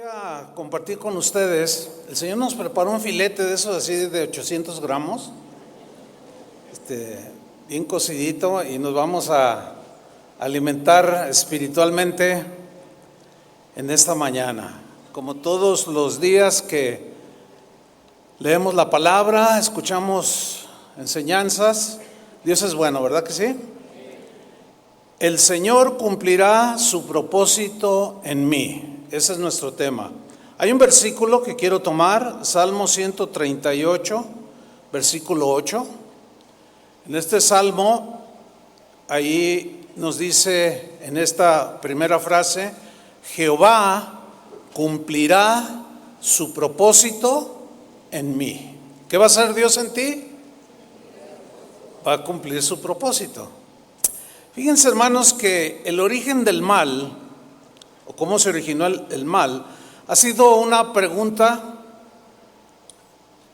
A compartir con ustedes. El Señor nos preparó un filete de esos así de 800 gramos, bien cocidito, y nos vamos a alimentar espiritualmente en esta mañana. Como todos los días que leemos la palabra, escuchamos enseñanzas, Dios es bueno, ¿verdad que sí? El Señor cumplirá su propósito en mí. Ese es nuestro tema. Hay un versículo que quiero tomar, Salmo 138, versículo 8. En este salmo, ahí nos dice en esta primera frase: Jehová cumplirá su propósito en mí. ¿Qué va a hacer Dios en ti? Va a cumplir su propósito. Fíjense, hermanos, que el origen del mal, o cómo se originó el mal, ha sido una pregunta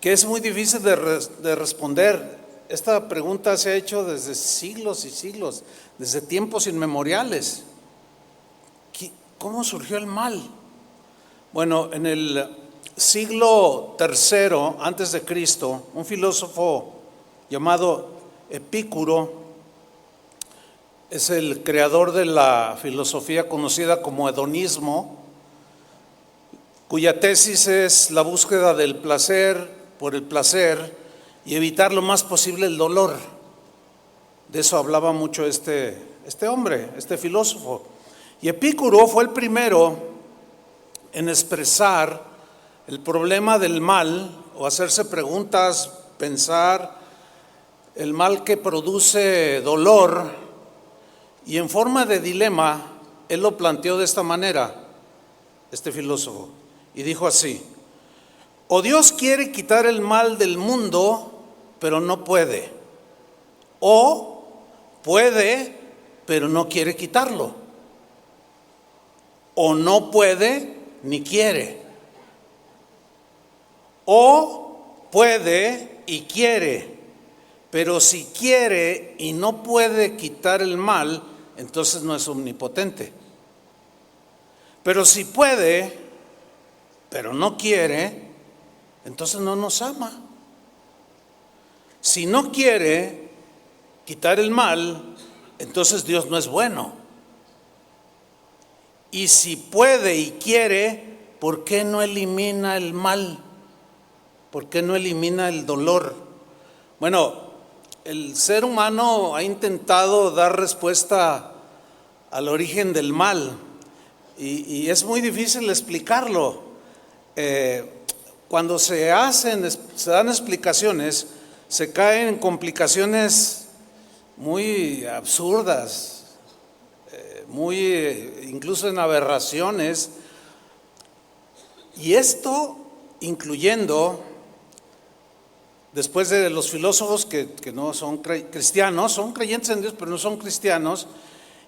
que es muy difícil de responder. Esta pregunta se ha hecho desde siglos y siglos, desde tiempos inmemoriales. ¿Cómo surgió el mal? Bueno, en el siglo III antes de Cristo, un filósofo llamado Epicuro es el creador de la filosofía conocida como hedonismo, cuya tesis es la búsqueda del placer por el placer y evitar lo más posible el dolor. De eso hablaba mucho este hombre, este filósofo. Y Epicuro fue el primero en expresar el problema del mal, o hacerse preguntas, pensar el mal que produce dolor. Y en forma de dilema, él lo planteó de esta manera, este filósofo, y dijo así: o Dios quiere quitar el mal del mundo, pero no puede, o puede, pero no quiere quitarlo, o no puede ni quiere, o puede y quiere, pero si quiere y no puede quitar el mal, entonces no es omnipotente. Pero si puede, pero no quiere, entonces no nos ama. Si no quiere quitar el mal, entonces Dios no es bueno. Y si puede y quiere, ¿por qué no elimina el mal? ¿Por qué no elimina el dolor? Bueno, el ser humano ha intentado dar respuesta al origen del mal y es muy difícil explicarlo. Cuando se dan explicaciones, se caen en complicaciones muy absurdas, incluso en aberraciones, y esto incluyendo, después de los filósofos que no son cristianos, son creyentes en Dios, pero no son cristianos,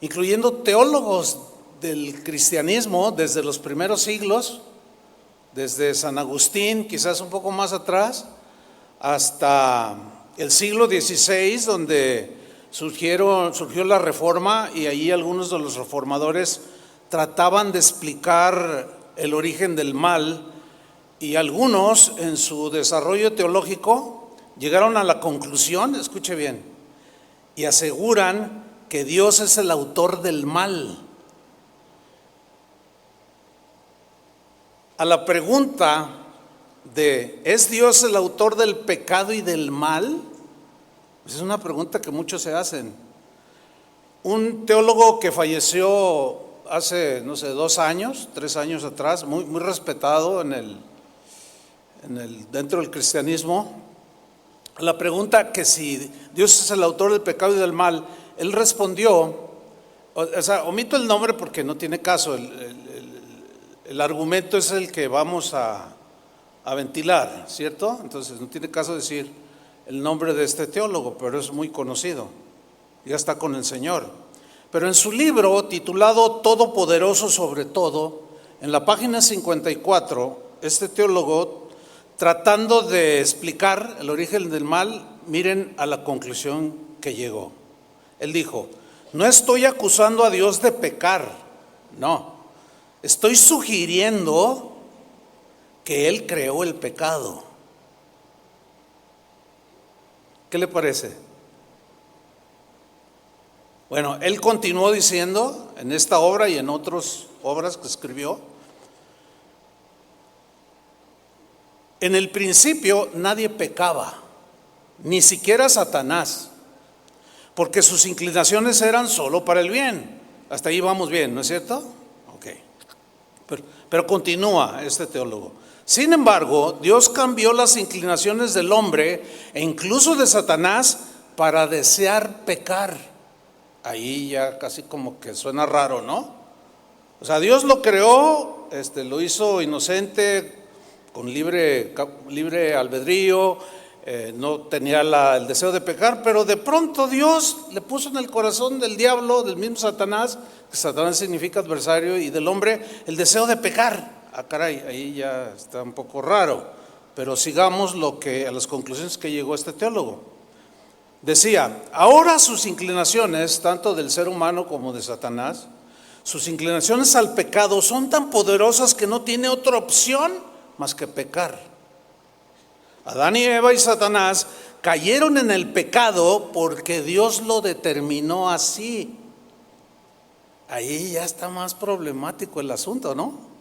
incluyendo teólogos del cristianismo desde los primeros siglos, desde San Agustín, quizás un poco más atrás, hasta el siglo XVI, donde surgió la Reforma, y allí algunos de los reformadores trataban de explicar el origen del mal, y algunos en su desarrollo teológico llegaron a la conclusión, escuche bien, y aseguran que Dios es el autor del mal. A la pregunta de ¿es Dios el autor del pecado y del mal? Pues es una pregunta que muchos se hacen. Un teólogo que falleció hace, 2 años, 3 años atrás, muy respetado dentro del cristianismo, a la pregunta que si Dios es el autor del pecado y del mal, él respondió, omito el nombre porque no tiene caso, el argumento es el que vamos a ventilar, ¿cierto? Entonces no tiene caso decir el nombre de este teólogo, pero es muy conocido, ya está con el Señor. Pero en su libro titulado Todopoderoso sobre todo, en la página 54, este teólogo, tratando de explicar el origen del mal, miren a la conclusión que llegó. Él dijo: no estoy acusando a Dios de pecar, no, estoy sugiriendo que Él creó el pecado. ¿Qué le parece? Bueno, Él continuó diciendo en esta obra y en otras obras que escribió: en el principio nadie pecaba, ni siquiera Satanás, porque sus inclinaciones eran solo para el bien. Hasta ahí vamos bien, ¿no es cierto? Ok. Pero continúa este teólogo. Sin embargo, Dios cambió las inclinaciones del hombre e incluso de Satanás para desear pecar. Ahí ya casi como que suena raro, ¿no? O sea, Dios lo creó, lo hizo inocente, con libre albedrío, no tenía el deseo de pecar, pero de pronto Dios le puso en el corazón del diablo, del mismo Satanás, que Satanás significa adversario, y del hombre el deseo de pecar. Ah, caray, ahí ya está un poco raro, pero sigamos a las conclusiones que llegó este teólogo. Decía: ahora sus inclinaciones, tanto del ser humano como de Satanás, sus inclinaciones al pecado son tan poderosas que no tiene otra opción más que pecar. Adán y Eva y Satanás cayeron en el pecado porque Dios lo determinó así. Ahí ya está más problemático el asunto, ¿no?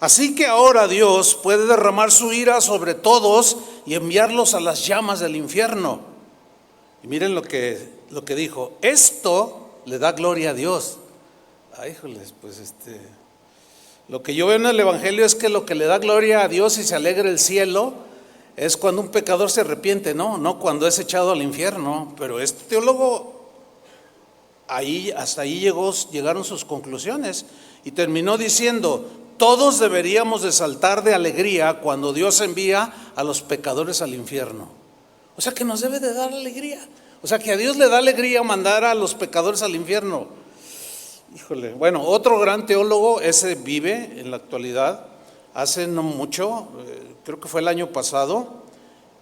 Así que ahora Dios puede derramar su ira sobre todos y enviarlos a las llamas del infierno. Y miren lo que dijo: esto le da gloria a Dios. Ay, híjoles, pues lo que yo veo en el Evangelio es que lo que le da gloria a Dios y se alegra el cielo es cuando un pecador se arrepiente, no cuando es echado al infierno. Pero este teólogo, hasta ahí llegaron sus conclusiones y terminó diciendo: todos deberíamos de saltar de alegría cuando Dios envía a los pecadores al infierno. O sea que nos debe de dar alegría. O sea que a Dios le da alegría mandar a los pecadores al infierno. Híjole, bueno, otro gran teólogo, ese vive en la actualidad, hace no mucho, creo que fue el año pasado,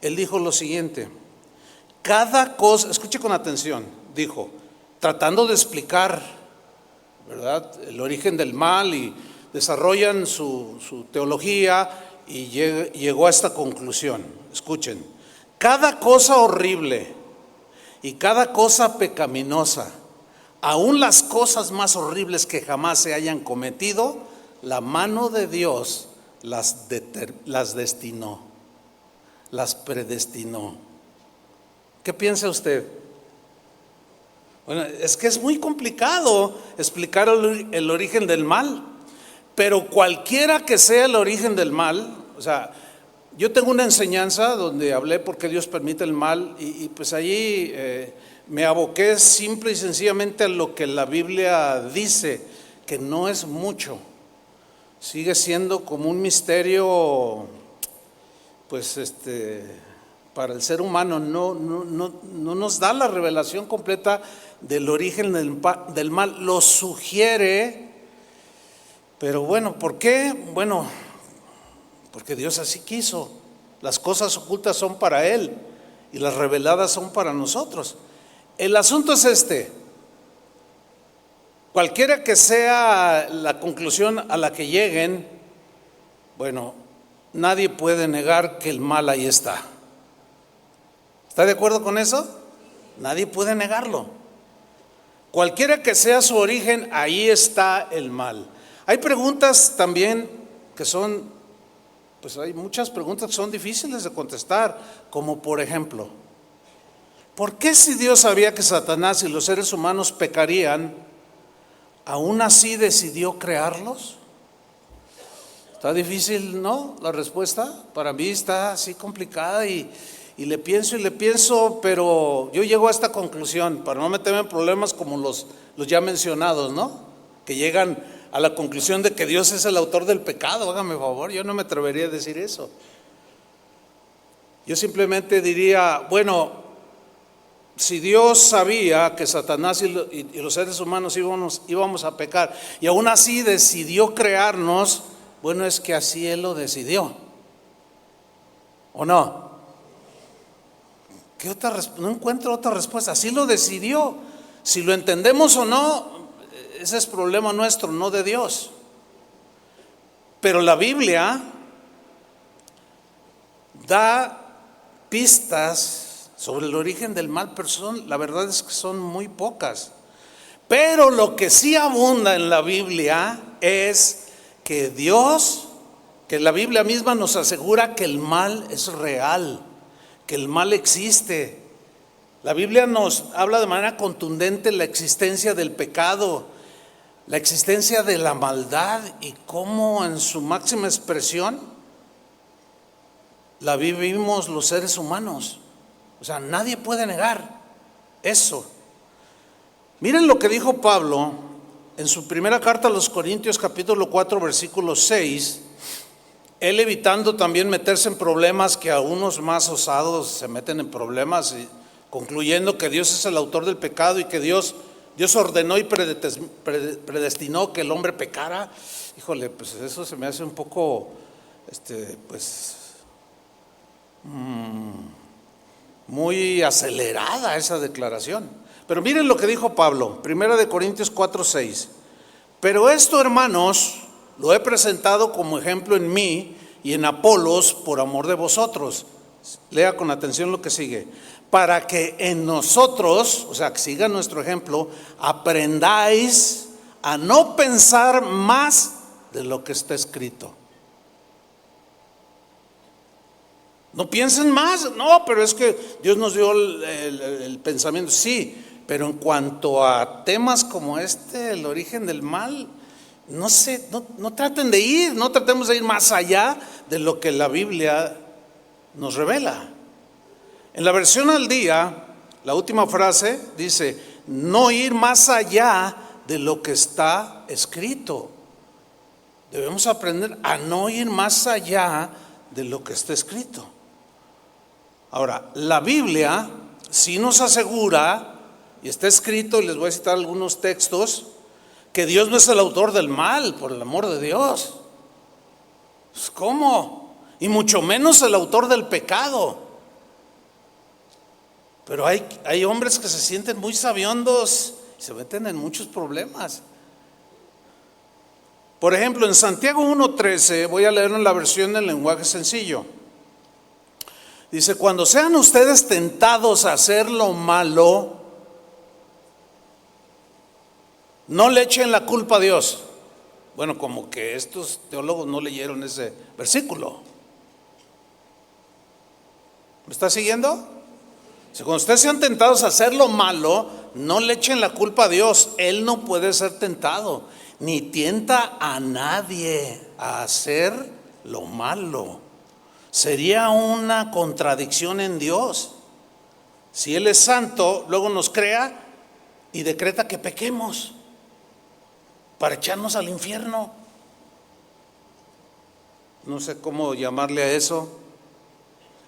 él dijo lo siguiente: cada cosa, escuche con atención, dijo, tratando de explicar, ¿verdad?, el origen del mal, y desarrollan su teología y llegó a esta conclusión. Escuchen: cada cosa horrible y cada cosa pecaminosa, aún las cosas más horribles que jamás se hayan cometido, la mano de Dios las destinó, las predestinó. ¿Qué piensa usted? Bueno, es que es muy complicado explicar el origen del mal, pero cualquiera que sea el origen del mal, o sea, yo tengo una enseñanza donde hablé por qué Dios permite el mal, y pues allí me aboqué simple y sencillamente a lo que la Biblia dice, que no es mucho, sigue siendo como un misterio, pues para el ser humano, no nos da la revelación completa del origen del mal, lo sugiere, pero bueno, ¿por qué? Bueno, porque Dios así quiso. Las cosas ocultas son para Él y las reveladas son para nosotros. El asunto es cualquiera que sea la conclusión a la que lleguen, bueno, nadie puede negar que el mal ahí está. ¿Está de acuerdo con eso? Nadie puede negarlo. Cualquiera que sea su origen, ahí está el mal. Hay preguntas también que son, pues hay muchas preguntas que son difíciles de contestar, como por ejemplo, ¿por qué si Dios sabía que Satanás y los seres humanos pecarían, aún así decidió crearlos? Está difícil, ¿no? La respuesta para mí está así complicada y le pienso, pero yo llego a esta conclusión, para no meterme en problemas como los ya mencionados, ¿no? Que llegan a la conclusión de que Dios es el autor del pecado. Hágame favor, yo no me atrevería a decir eso. Yo simplemente diría, bueno, si Dios sabía que Satanás y los seres humanos íbamos a pecar, y aún así decidió crearnos, bueno, es que así Él lo decidió, ¿o no? No encuentro otra respuesta. Así lo decidió. Si lo entendemos o no, ese es problema nuestro, no de Dios. Pero la Biblia da pistas sobre el origen del mal, pero la verdad es que son muy pocas. Pero lo que sí abunda en la Biblia es que que la Biblia misma nos asegura que el mal es real, que el mal existe. La Biblia nos habla de manera contundente la existencia del pecado, la existencia de la maldad y cómo en su máxima expresión la vivimos los seres humanos. O sea, nadie puede negar eso. Miren lo que dijo Pablo en su primera carta a los Corintios, capítulo 4, versículo 6. Él evitando también meterse en problemas, que a unos más osados se meten en problemas, y concluyendo que Dios es el autor del pecado y que Dios ordenó y predestinó que el hombre pecara. Híjole, pues eso se me hace un poco, muy acelerada esa declaración. Pero miren lo que dijo Pablo, 1 Corintios 4, 6. Pero esto, hermanos, lo he presentado como ejemplo en mí y en Apolos por amor de vosotros. Lea con atención lo que sigue. Para que en nosotros, o sea, que siga nuestro ejemplo, aprendáis a no pensar más de lo que está escrito. No piensen más, no, pero es que Dios nos dio el pensamiento, sí, pero en cuanto a temas como el origen del mal, no traten de ir, no tratemos de ir más allá de lo que la Biblia nos revela. En la versión al día, la última frase dice, no ir más allá de lo que está escrito. Debemos aprender a no ir más allá de lo que está escrito. Ahora, la Biblia sí nos asegura, y está escrito, y les voy a citar algunos textos, que Dios no es el autor del mal, por el amor de Dios. Pues, ¿cómo? Y mucho menos el autor del pecado. Pero hay hombres que se sienten muy sabiondos y se meten en muchos problemas. Por ejemplo, en Santiago 1:13, voy a leer en la versión del lenguaje sencillo. Dice, cuando sean ustedes tentados a hacer lo malo, no le echen la culpa a Dios. Bueno, como que estos teólogos no leyeron ese versículo. ¿Me está siguiendo? Cuando ustedes sean tentados a hacer lo malo, no le echen la culpa a Dios. Él no puede ser tentado, ni tienta a nadie a hacer lo malo. Sería una contradicción en Dios. Si Él es santo, luego nos crea y decreta que pequemos para echarnos al infierno. No sé cómo llamarle a eso.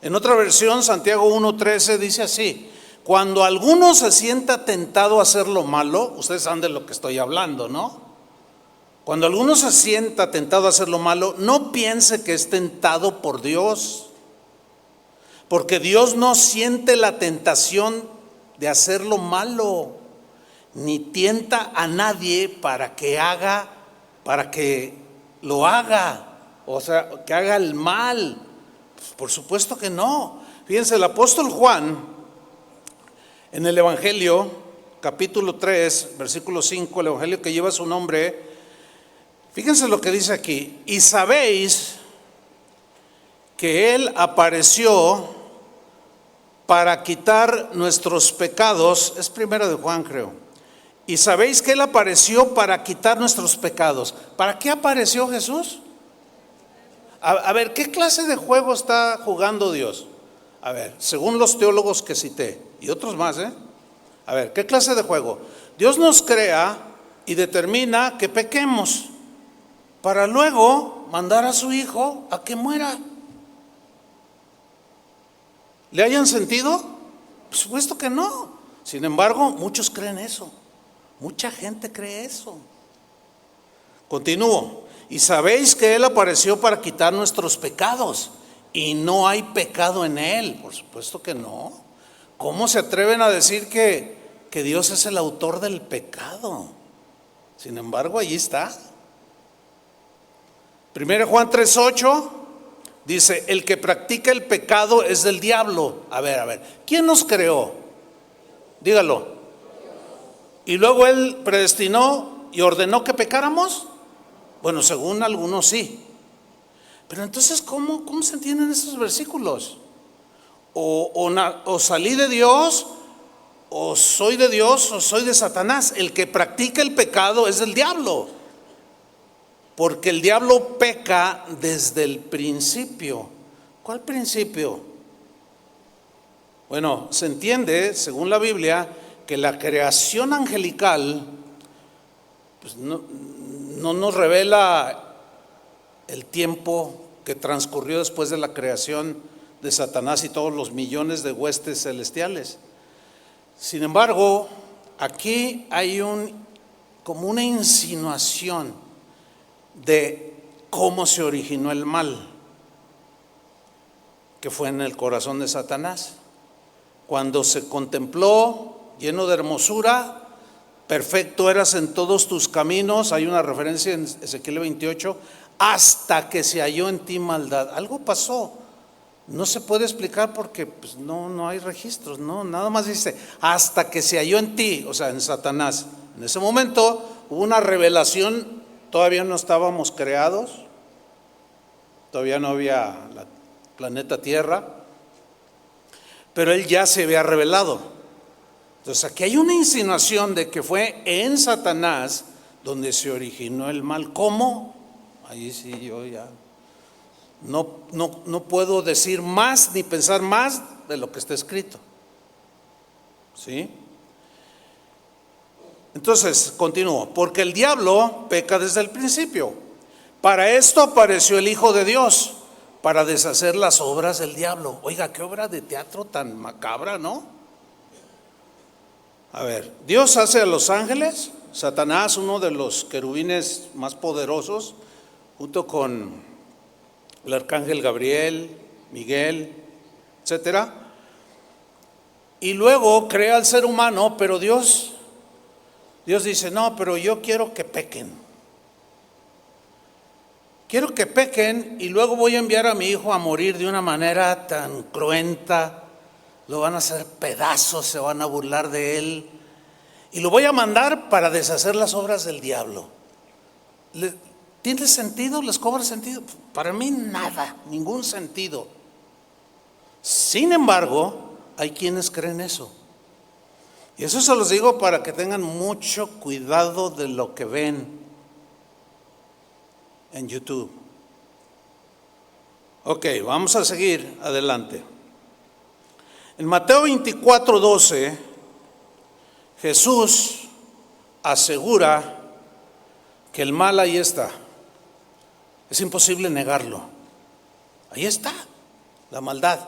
En otra versión, Santiago 1:13 dice así: cuando alguno se sienta tentado a hacer lo malo, ustedes saben de lo que estoy hablando, ¿no? Cuando alguno se sienta tentado a hacer lo malo, no piense que es tentado por Dios, porque Dios no siente la tentación de hacer lo malo, ni tienta a nadie para que lo haga, o sea, que haga el mal. Pues por supuesto que no. Fíjense, el apóstol Juan, en el Evangelio, capítulo 3, versículo 5, el Evangelio que lleva su nombre, fíjense lo que dice aquí: y sabéis que Él apareció para quitar nuestros pecados. Es primero de Juan, creo. Y sabéis que Él apareció para quitar nuestros pecados. ¿Para qué apareció Jesús? A ver, ¿qué clase de juego está jugando Dios? A ver, según los teólogos que cité, y otros más, a ver, ¿qué clase de juego? Dios nos crea y determina que pequemos, para luego mandar a su Hijo a que muera. ¿Le hayan sentido? Por supuesto que no. Sin embargo, muchos creen eso. Mucha gente cree eso. Continúo. Y sabéis que Él apareció para quitar nuestros pecados, y no hay pecado en Él. Por supuesto que no. ¿Cómo se atreven a decir que Dios es el autor del pecado? Sin embargo, allí está. 1 Juan 3:8 dice: el que practica el pecado es del diablo. A ver, ¿quién nos creó? Dígalo. Y luego Él predestinó y ordenó que pecáramos. Bueno, según algunos sí. Pero entonces, ¿cómo se entienden esos versículos? O salí de Dios, o soy de Dios, o soy de Satanás. El que practica el pecado es del diablo, porque el diablo peca desde el principio. ¿Cuál principio? Bueno, se entiende, según la Biblia, que la creación angelical pues no nos revela el tiempo que transcurrió después de la creación de Satanás y todos los millones de huestes celestiales. Sin embargo, aquí hay como una insinuación de cómo se originó el mal, que fue en el corazón de Satanás. Cuando se contempló lleno de hermosura, perfecto eras en todos tus caminos, hay una referencia en Ezequiel 28, hasta que se halló en ti maldad. Algo pasó, no se puede explicar porque pues, no hay registros, no, nada más dice hasta que se halló en ti, o sea, en Satanás. En ese momento hubo una revelación, todavía no estábamos creados, todavía no había la planeta Tierra, pero él ya se había revelado. Entonces aquí hay una insinuación de que fue en Satanás donde se originó el mal. ¿Cómo? Ahí sí yo ya no puedo decir más ni pensar más de lo que está escrito. ¿Sí? Entonces, continúo. Porque el diablo peca desde el principio. Para esto apareció el Hijo de Dios, para deshacer las obras del diablo. Oiga, qué obra de teatro tan macabra, ¿no? A ver, Dios hace a los ángeles, Satanás, uno de los querubines más poderosos, junto con el arcángel Gabriel, Miguel, etcétera. Y luego crea al ser humano, pero Dios dice: no, pero yo quiero que pequen. Quiero que pequen y luego voy a enviar a mi hijo a morir de una manera tan cruenta. Lo van a hacer pedazos, se van a burlar de él. Y lo voy a mandar para deshacer las obras del diablo. ¿Tiene sentido? ¿Les cobra sentido? Para mí nada, ningún sentido. Sin embargo, hay quienes creen eso. Y eso se los digo para que tengan mucho cuidado de lo que ven en YouTube. Ok, vamos a seguir adelante. En Mateo 24:12, Jesús asegura que el mal ahí está. Es imposible negarlo. Ahí está, la maldad.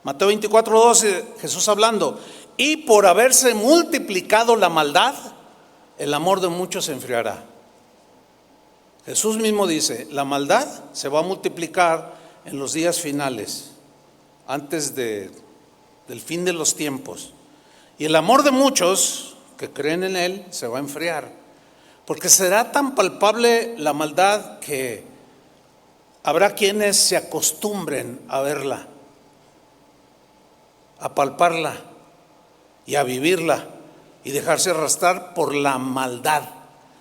Mateo 24:12, Jesús hablando: y por haberse multiplicado la maldad, el amor de muchos se enfriará. Jesús mismo dice: la maldad se va a multiplicar en los días finales, antes del fin de los tiempos. Y el amor de muchos que creen en Él se va a enfriar, porque será tan palpable la maldad que habrá quienes se acostumbren a verla, a palparla y a vivirla y dejarse arrastrar por la maldad.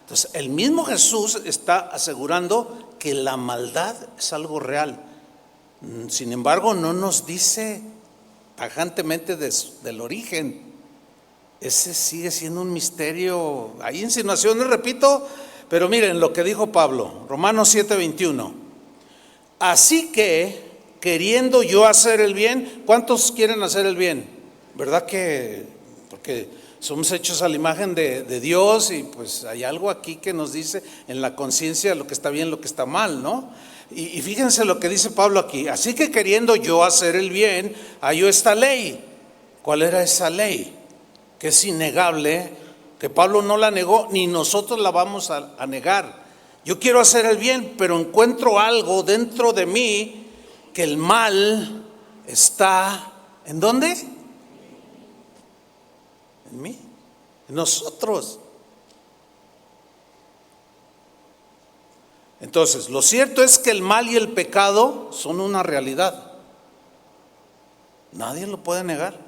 Entonces, el mismo Jesús está asegurando que la maldad es algo real. Sin embargo, no nos dice tajantemente del origen. Ese sigue siendo un misterio. Hay insinuaciones, repito, pero miren lo que dijo Pablo, Romanos 7:21. Así que, queriendo yo hacer el bien, ¿cuántos quieren hacer el bien? ¿Verdad que? Porque somos hechos a la imagen de Dios y pues hay algo aquí que nos dice en la conciencia lo que está bien, lo que está mal, ¿no? Y fíjense lo que dice Pablo aquí: así que queriendo yo hacer el bien, halló esta ley. ¿Cuál era esa ley? Que es innegable, que Pablo no la negó, ni nosotros la vamos a negar. Yo quiero hacer el bien, pero encuentro algo dentro de mí, que el mal está, ¿en dónde? En mí, en nosotros. Entonces, lo cierto es que el mal y el pecado son una realidad. Nadie lo puede negar.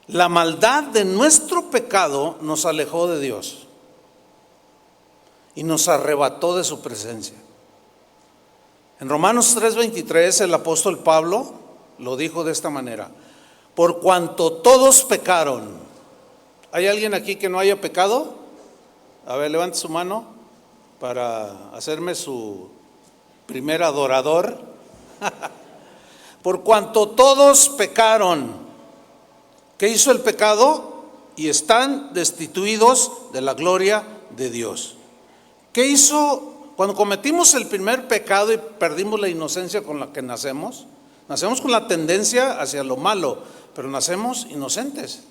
La maldad de nuestro pecado nos alejó de Dios y nos arrebató de su presencia. En Romanos 3:23 el apóstol Pablo lo dijo de esta manera: por cuanto todos pecaron. ¿Hay alguien aquí que no haya pecado? A ver, levante su mano para hacerme su primer adorador. Por cuanto todos pecaron. ¿Qué hizo el pecado? Y están destituidos de la gloria de Dios. ¿Qué hizo cuando cometimos el primer pecado y perdimos la inocencia con la que nacemos? Nacemos con la tendencia hacia lo malo, pero nacemos inocentes.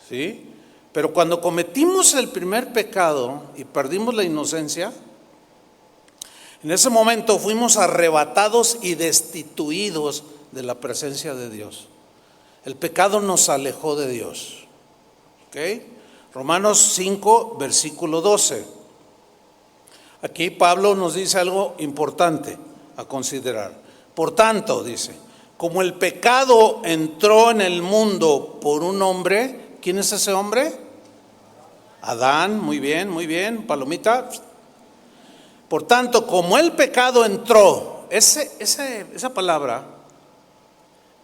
¿Sí? Pero cuando cometimos el primer pecado y perdimos la inocencia, en ese momento fuimos arrebatados y destituidos de la presencia de Dios. El pecado nos alejó de Dios. ¿Ok? Romanos 5, versículo 12. Aquí Pablo nos dice algo importante a considerar. Por tanto, dice, como el pecado entró en el mundo por un hombre, ¿quién es ese hombre? Adán, muy bien, palomita. Por tanto, como el pecado entró, esa palabra,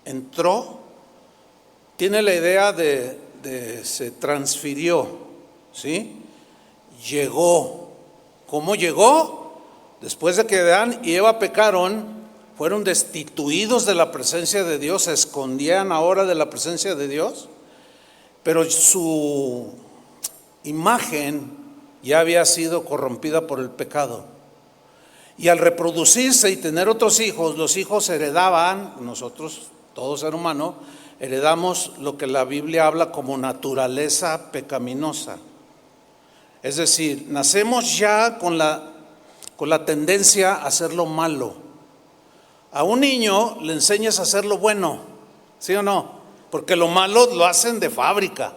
entró, tiene la idea de se transfirió, ¿sí? Llegó. ¿Cómo llegó? Después de que Adán y Eva pecaron, fueron destituidos de la presencia de Dios, se escondían ahora de la presencia de Dios, pero su imagen ya había sido corrompida por el pecado. Y al reproducirse y tener otros hijos, los hijos heredaban, nosotros, todo ser humano, heredamos lo que la Biblia habla como naturaleza pecaminosa. Es decir, nacemos ya con la tendencia a hacer lo malo. A un niño le enseñas a hacer lo bueno, ¿sí o no? Porque lo malo lo hacen de fábrica.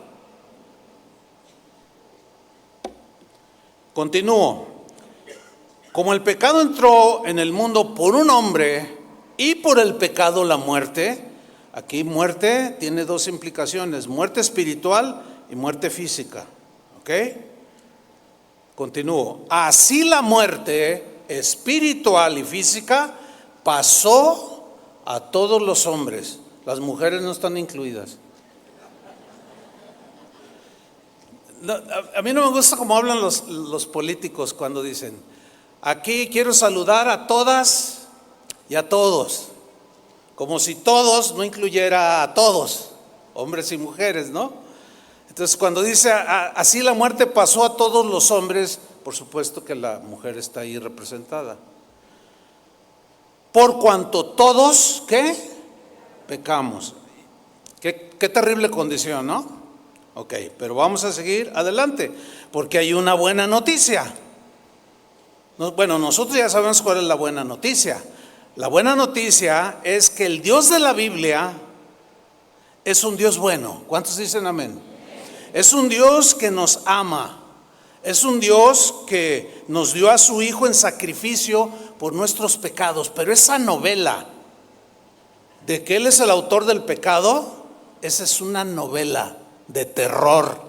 Continúo. Como el pecado entró en el mundo por un hombre y por el pecado la muerte. Aquí muerte tiene dos implicaciones: muerte espiritual y muerte física. ¿Ok? Continúo. Así la muerte espiritual y física pasó a todos los hombres. Las mujeres no están incluidas. No, a mí no me gusta cómo hablan los políticos cuando dicen: aquí quiero saludar a todas y a todos. Como si todos no incluyera a todos, hombres y mujeres, ¿no? Entonces cuando dice así la muerte pasó a todos los hombres, por supuesto que la mujer está ahí representada. Por cuanto todos, ¿qué? Pecamos. Qué terrible condición, ¿no? Ok, pero vamos a seguir adelante, porque hay una buena noticia. Bueno, nosotros ya sabemos cuál es la buena noticia. La buena noticia es que el Dios de la Biblia es un Dios bueno. ¿Cuántos dicen amén? Es un Dios que nos ama. Es un Dios que nos dio a su Hijo en sacrificio por nuestros pecados. Pero esa novela de que Él es el autor del pecado, esa es una novela de terror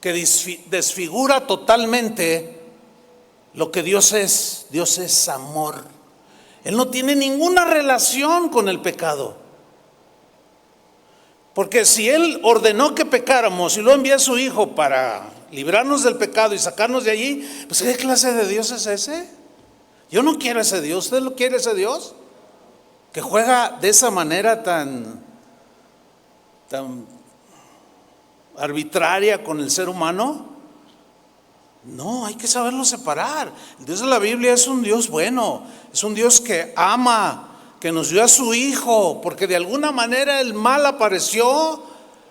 que desfigura totalmente lo que Dios es. Dios es amor. Él no tiene ninguna relación con el pecado. Porque si Él ordenó que pecáramos y lo envió a su Hijo para librarnos del pecado y sacarnos de allí, pues ¿qué clase de Dios es ese? Yo no quiero ese Dios. ¿Usted lo quiere ese Dios? Que juega de esa manera tan arbitraria con el ser humano. No, hay que saberlo separar. El Dios de la Biblia es un Dios bueno, es un Dios que ama, que nos dio a su Hijo, porque de alguna manera el mal apareció,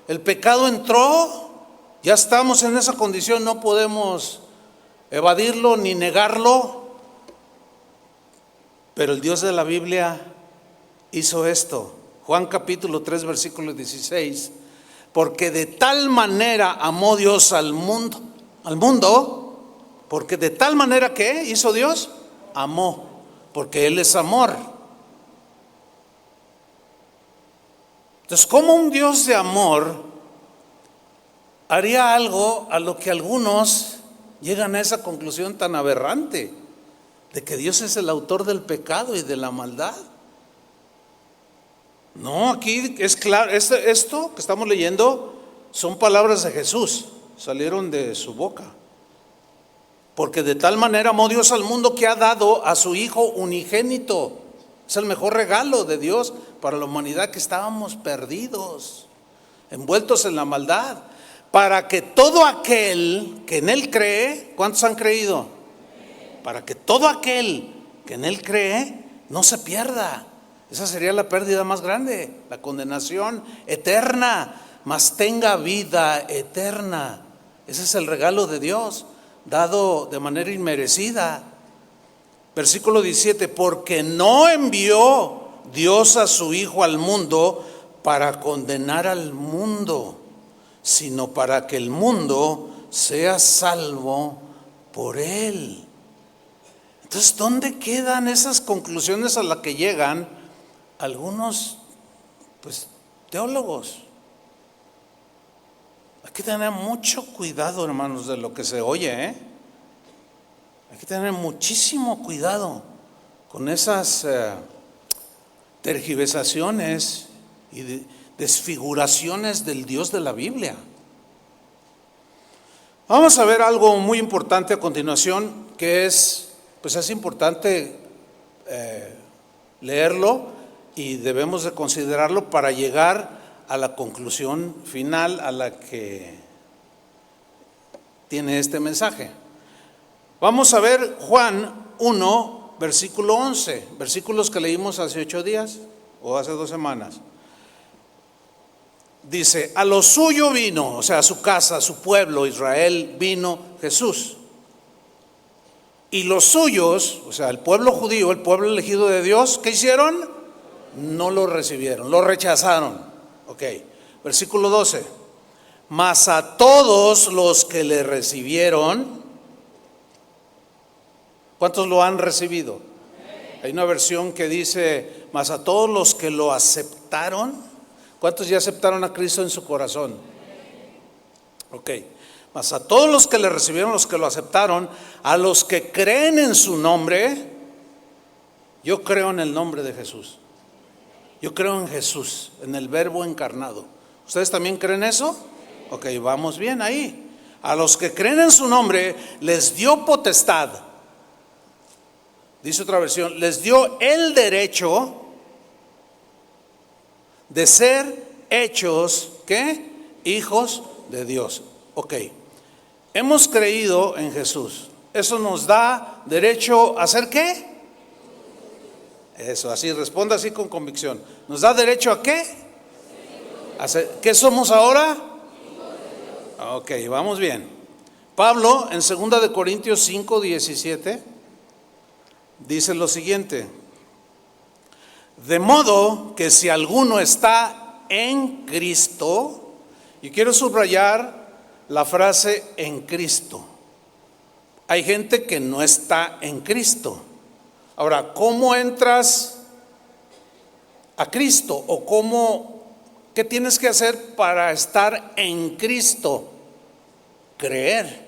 el pecado entró, ya estamos en esa condición, no podemos evadirlo ni negarlo, pero el Dios de la Biblia hizo esto. Juan capítulo 3 versículo 16, Porque de tal manera amó Dios al mundo, porque de tal manera que hizo Dios, amó, porque Él es amor. Entonces, ¿cómo un Dios de amor haría algo a lo que algunos llegan a esa conclusión tan aberrante, de que Dios es el autor del pecado y de la maldad? No, aquí es claro, esto que estamos leyendo son palabras de Jesús, salieron de su boca. Porque de tal manera amó Dios al mundo que ha dado a su Hijo unigénito. Es el mejor regalo de Dios para la humanidad, que estábamos perdidos, envueltos en la maldad, para que todo aquel que en Él cree, ¿cuántos han creído? Para que todo aquel que en Él cree no se pierda. Esa sería la pérdida más grande, la condenación eterna, mas tenga vida eterna. Ese es el regalo de Dios, dado de manera inmerecida. Versículo 17, porque no envió Dios a su Hijo al mundo para condenar al mundo, sino para que el mundo sea salvo por Él. Entonces, ¿dónde quedan esas conclusiones a las que llegan algunos, teólogos? Hay que tener mucho cuidado, hermanos, de lo que se oye, Hay que tener muchísimo cuidado con esas tergiversaciones y desfiguraciones del Dios de la Biblia. Vamos a ver algo muy importante a continuación, que es importante leerlo y debemos de considerarlo para llegar a la conclusión final a la que tiene este mensaje. Vamos a ver Juan 1, versículo 11, versículos que leímos hace 8 días o hace 2 semanas. Dice, a lo suyo vino, o sea, a su casa, a su pueblo, Israel, vino Jesús. Y los suyos, o sea, el pueblo judío, el pueblo elegido de Dios, ¿qué hicieron? No lo recibieron, lo rechazaron. Ok, versículo 12. Mas a todos los que le recibieron, ¿cuántos lo han recibido? Hay una versión que dice, mas a todos los que lo aceptaron. ¿Cuántos ya aceptaron a Cristo en su corazón? Ok, mas a todos los que le recibieron, los que lo aceptaron, a los que creen en su nombre. Yo creo en el nombre de Jesús. Yo creo en Jesús, en el Verbo encarnado. ¿Ustedes también creen eso? Ok, vamos bien ahí. A los que creen en su nombre les dio potestad. Dice otra versión, les dio el derecho de ser hechos, ¿qué? Hijos de Dios. Ok, hemos creído en Jesús. Eso nos da derecho a ser ¿qué? Eso, así, responda así con convicción. ¿Nos da derecho a qué? ¿Qué somos ahora? Ok, vamos bien. Pablo en 2 de Corintios 5, 17 dice lo siguiente: de modo que si alguno está en Cristo, y quiero subrayar la frase en Cristo. Hay gente que no está en Cristo. Ahora, ¿cómo entras a Cristo? ¿O qué tienes que hacer para estar en Cristo? Creer.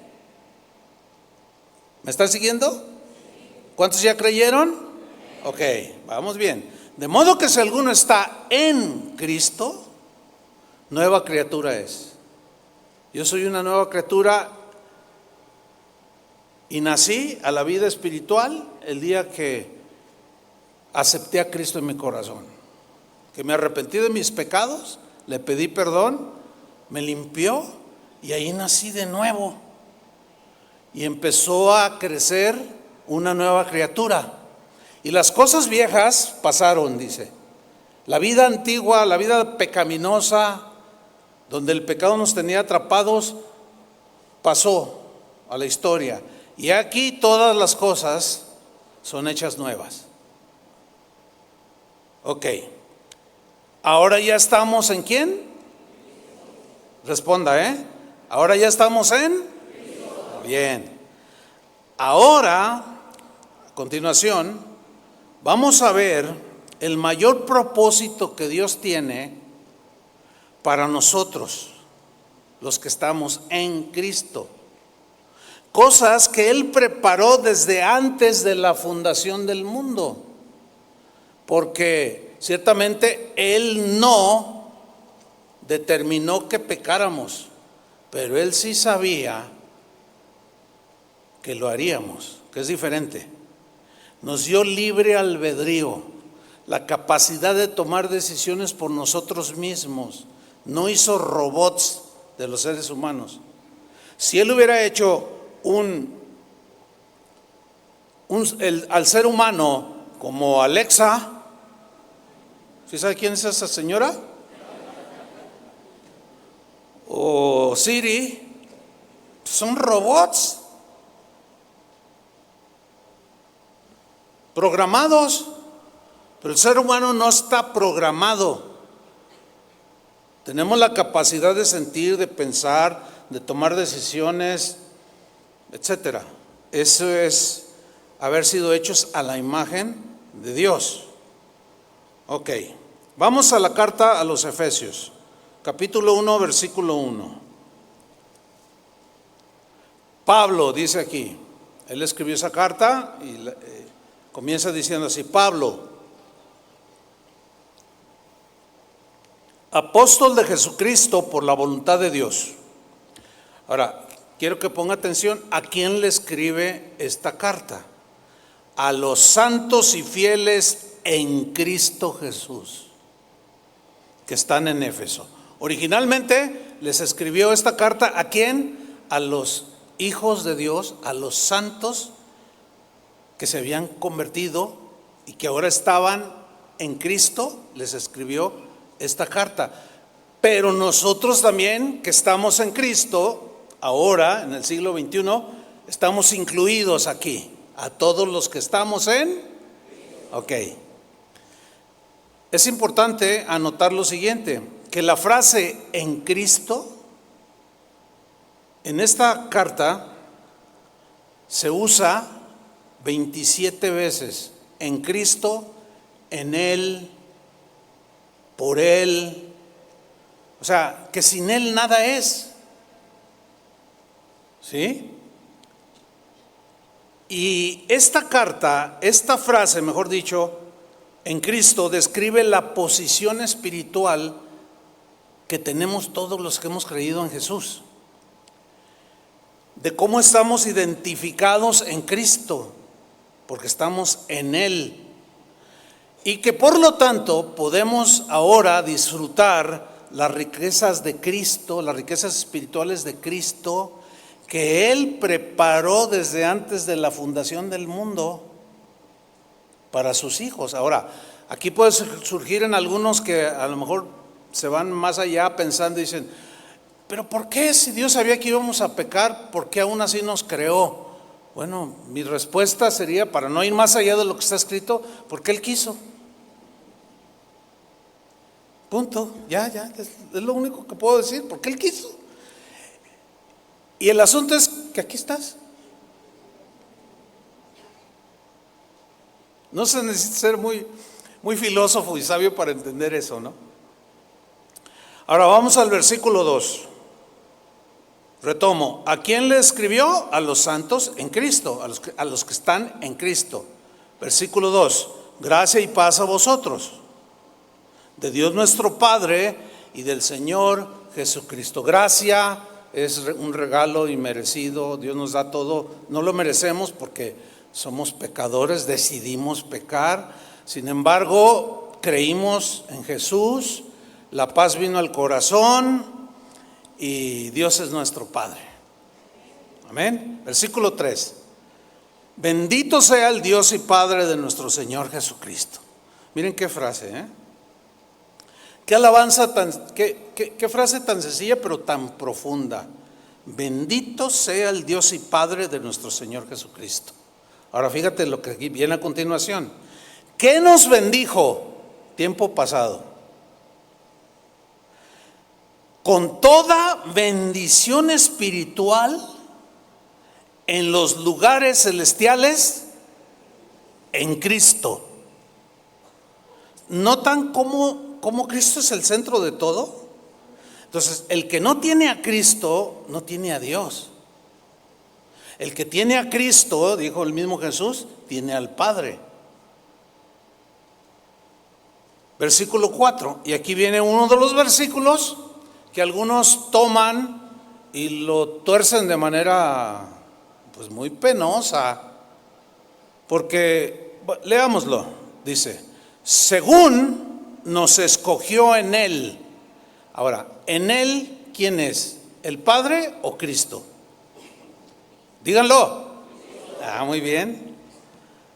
¿Me están siguiendo? ¿Cuántos ya creyeron? Ok, vamos bien. De modo que si alguno está en Cristo, nueva criatura es. Yo soy una nueva criatura y nací a la vida espiritual el día que acepté a Cristo en mi corazón, que me arrepentí de mis pecados, le pedí perdón, me limpió y ahí nací de nuevo. Y empezó a crecer una nueva criatura. Y las cosas viejas pasaron, dice. La vida antigua, la vida pecaminosa, donde el pecado nos tenía atrapados, pasó a la historia. Y aquí todas las cosas son hechas nuevas. Ok. Ahora ya estamos ¿en quién? Responda, Ahora ya estamos en. Bien. Ahora, a continuación, vamos a ver el mayor propósito que Dios tiene para nosotros, los que estamos en Cristo. Cosas que Él preparó desde antes de la fundación del mundo. Porque ciertamente Él no determinó que pecáramos, pero Él sí sabía que lo haríamos, que es diferente. Nos dio libre albedrío, la capacidad de tomar decisiones por nosotros mismos. No hizo robots de los seres humanos. Si Él hubiera hecho al ser humano como Alexa, ¿sí sabe quién es esa señora? O Siri, son robots programados, pero el ser humano no está programado. Tenemos la capacidad de sentir, de pensar, de tomar decisiones, etcétera. Eso es haber sido hechos a la imagen de Dios. Ok, vamos a la carta a los Efesios, capítulo 1, versículo 1. Pablo dice aquí, él escribió esa carta y comienza diciendo así: Pablo, apóstol de Jesucristo por la voluntad de Dios. Ahora, quiero que ponga atención a quién le escribe esta carta. A los santos y fieles en Cristo Jesús, que están en Éfeso. Originalmente les escribió esta carta ¿a quién? A los hijos de Dios, a los santos que se habían convertido y que ahora estaban en Cristo. Les escribió esta carta. Pero nosotros también, que estamos en Cristo, ahora en el siglo XXI, estamos incluidos aquí. A todos los que estamos en. Ok. Es importante anotar lo siguiente, que la frase en Cristo, en esta carta, se usa 27 veces. En Cristo, en Él, por Él. O sea, que sin Él nada es. ¿Sí? Y esta carta, esta frase, mejor dicho, en Cristo, describe la posición espiritual que tenemos todos los que hemos creído en Jesús. De cómo estamos identificados en Cristo, porque estamos en Él. Y que por lo tanto podemos ahora disfrutar las riquezas de Cristo, las riquezas espirituales de Cristo, que Él preparó desde antes de la fundación del mundo para sus hijos. Ahora, aquí puede surgir en algunos que a lo mejor se van más allá pensando y dicen: pero ¿por qué, si Dios sabía que íbamos a pecar, por qué aún así nos creó? Bueno, mi respuesta sería, para no ir más allá de lo que está escrito, porque Él quiso. Punto, ya, es lo único que puedo decir, porque Él quiso. Y el asunto es que aquí estás. No se necesita ser muy filósofo y sabio para entender eso, ¿no? Ahora vamos al versículo 2. Retomo, ¿a quién le escribió? A los santos en Cristo, a los que están en Cristo. Versículo 2, gracia y paz a vosotros, de Dios nuestro Padre y del Señor Jesucristo. Gracia es un regalo inmerecido, Dios nos da todo, no lo merecemos porque somos pecadores, decidimos pecar, sin embargo creímos en Jesús, la paz vino al corazón y Dios es nuestro Padre. Amén. Versículo 3, bendito sea el Dios y Padre de nuestro Señor Jesucristo. Miren qué frase, qué alabanza qué frase tan sencilla pero tan profunda. Bendito sea el Dios y Padre de nuestro Señor Jesucristo. Ahora fíjate lo que viene a continuación. ¿Qué nos bendijo? Tiempo pasado. con toda bendición espiritual en los lugares celestiales en Cristo. ¿Notan cómo Cristo es el centro de todo? Entonces, el que no tiene a Cristo, no tiene a Dios. El que tiene a Cristo, dijo el mismo Jesús, tiene al Padre. Versículo 4, y aquí viene uno de los versículos que algunos toman y lo tuercen de manera pues muy penosa, porque leámoslo, dice, según nos escogió en Él. Ahora, ¿en Él quién es? ¿El Padre o Cristo? Díganlo. Muy bien.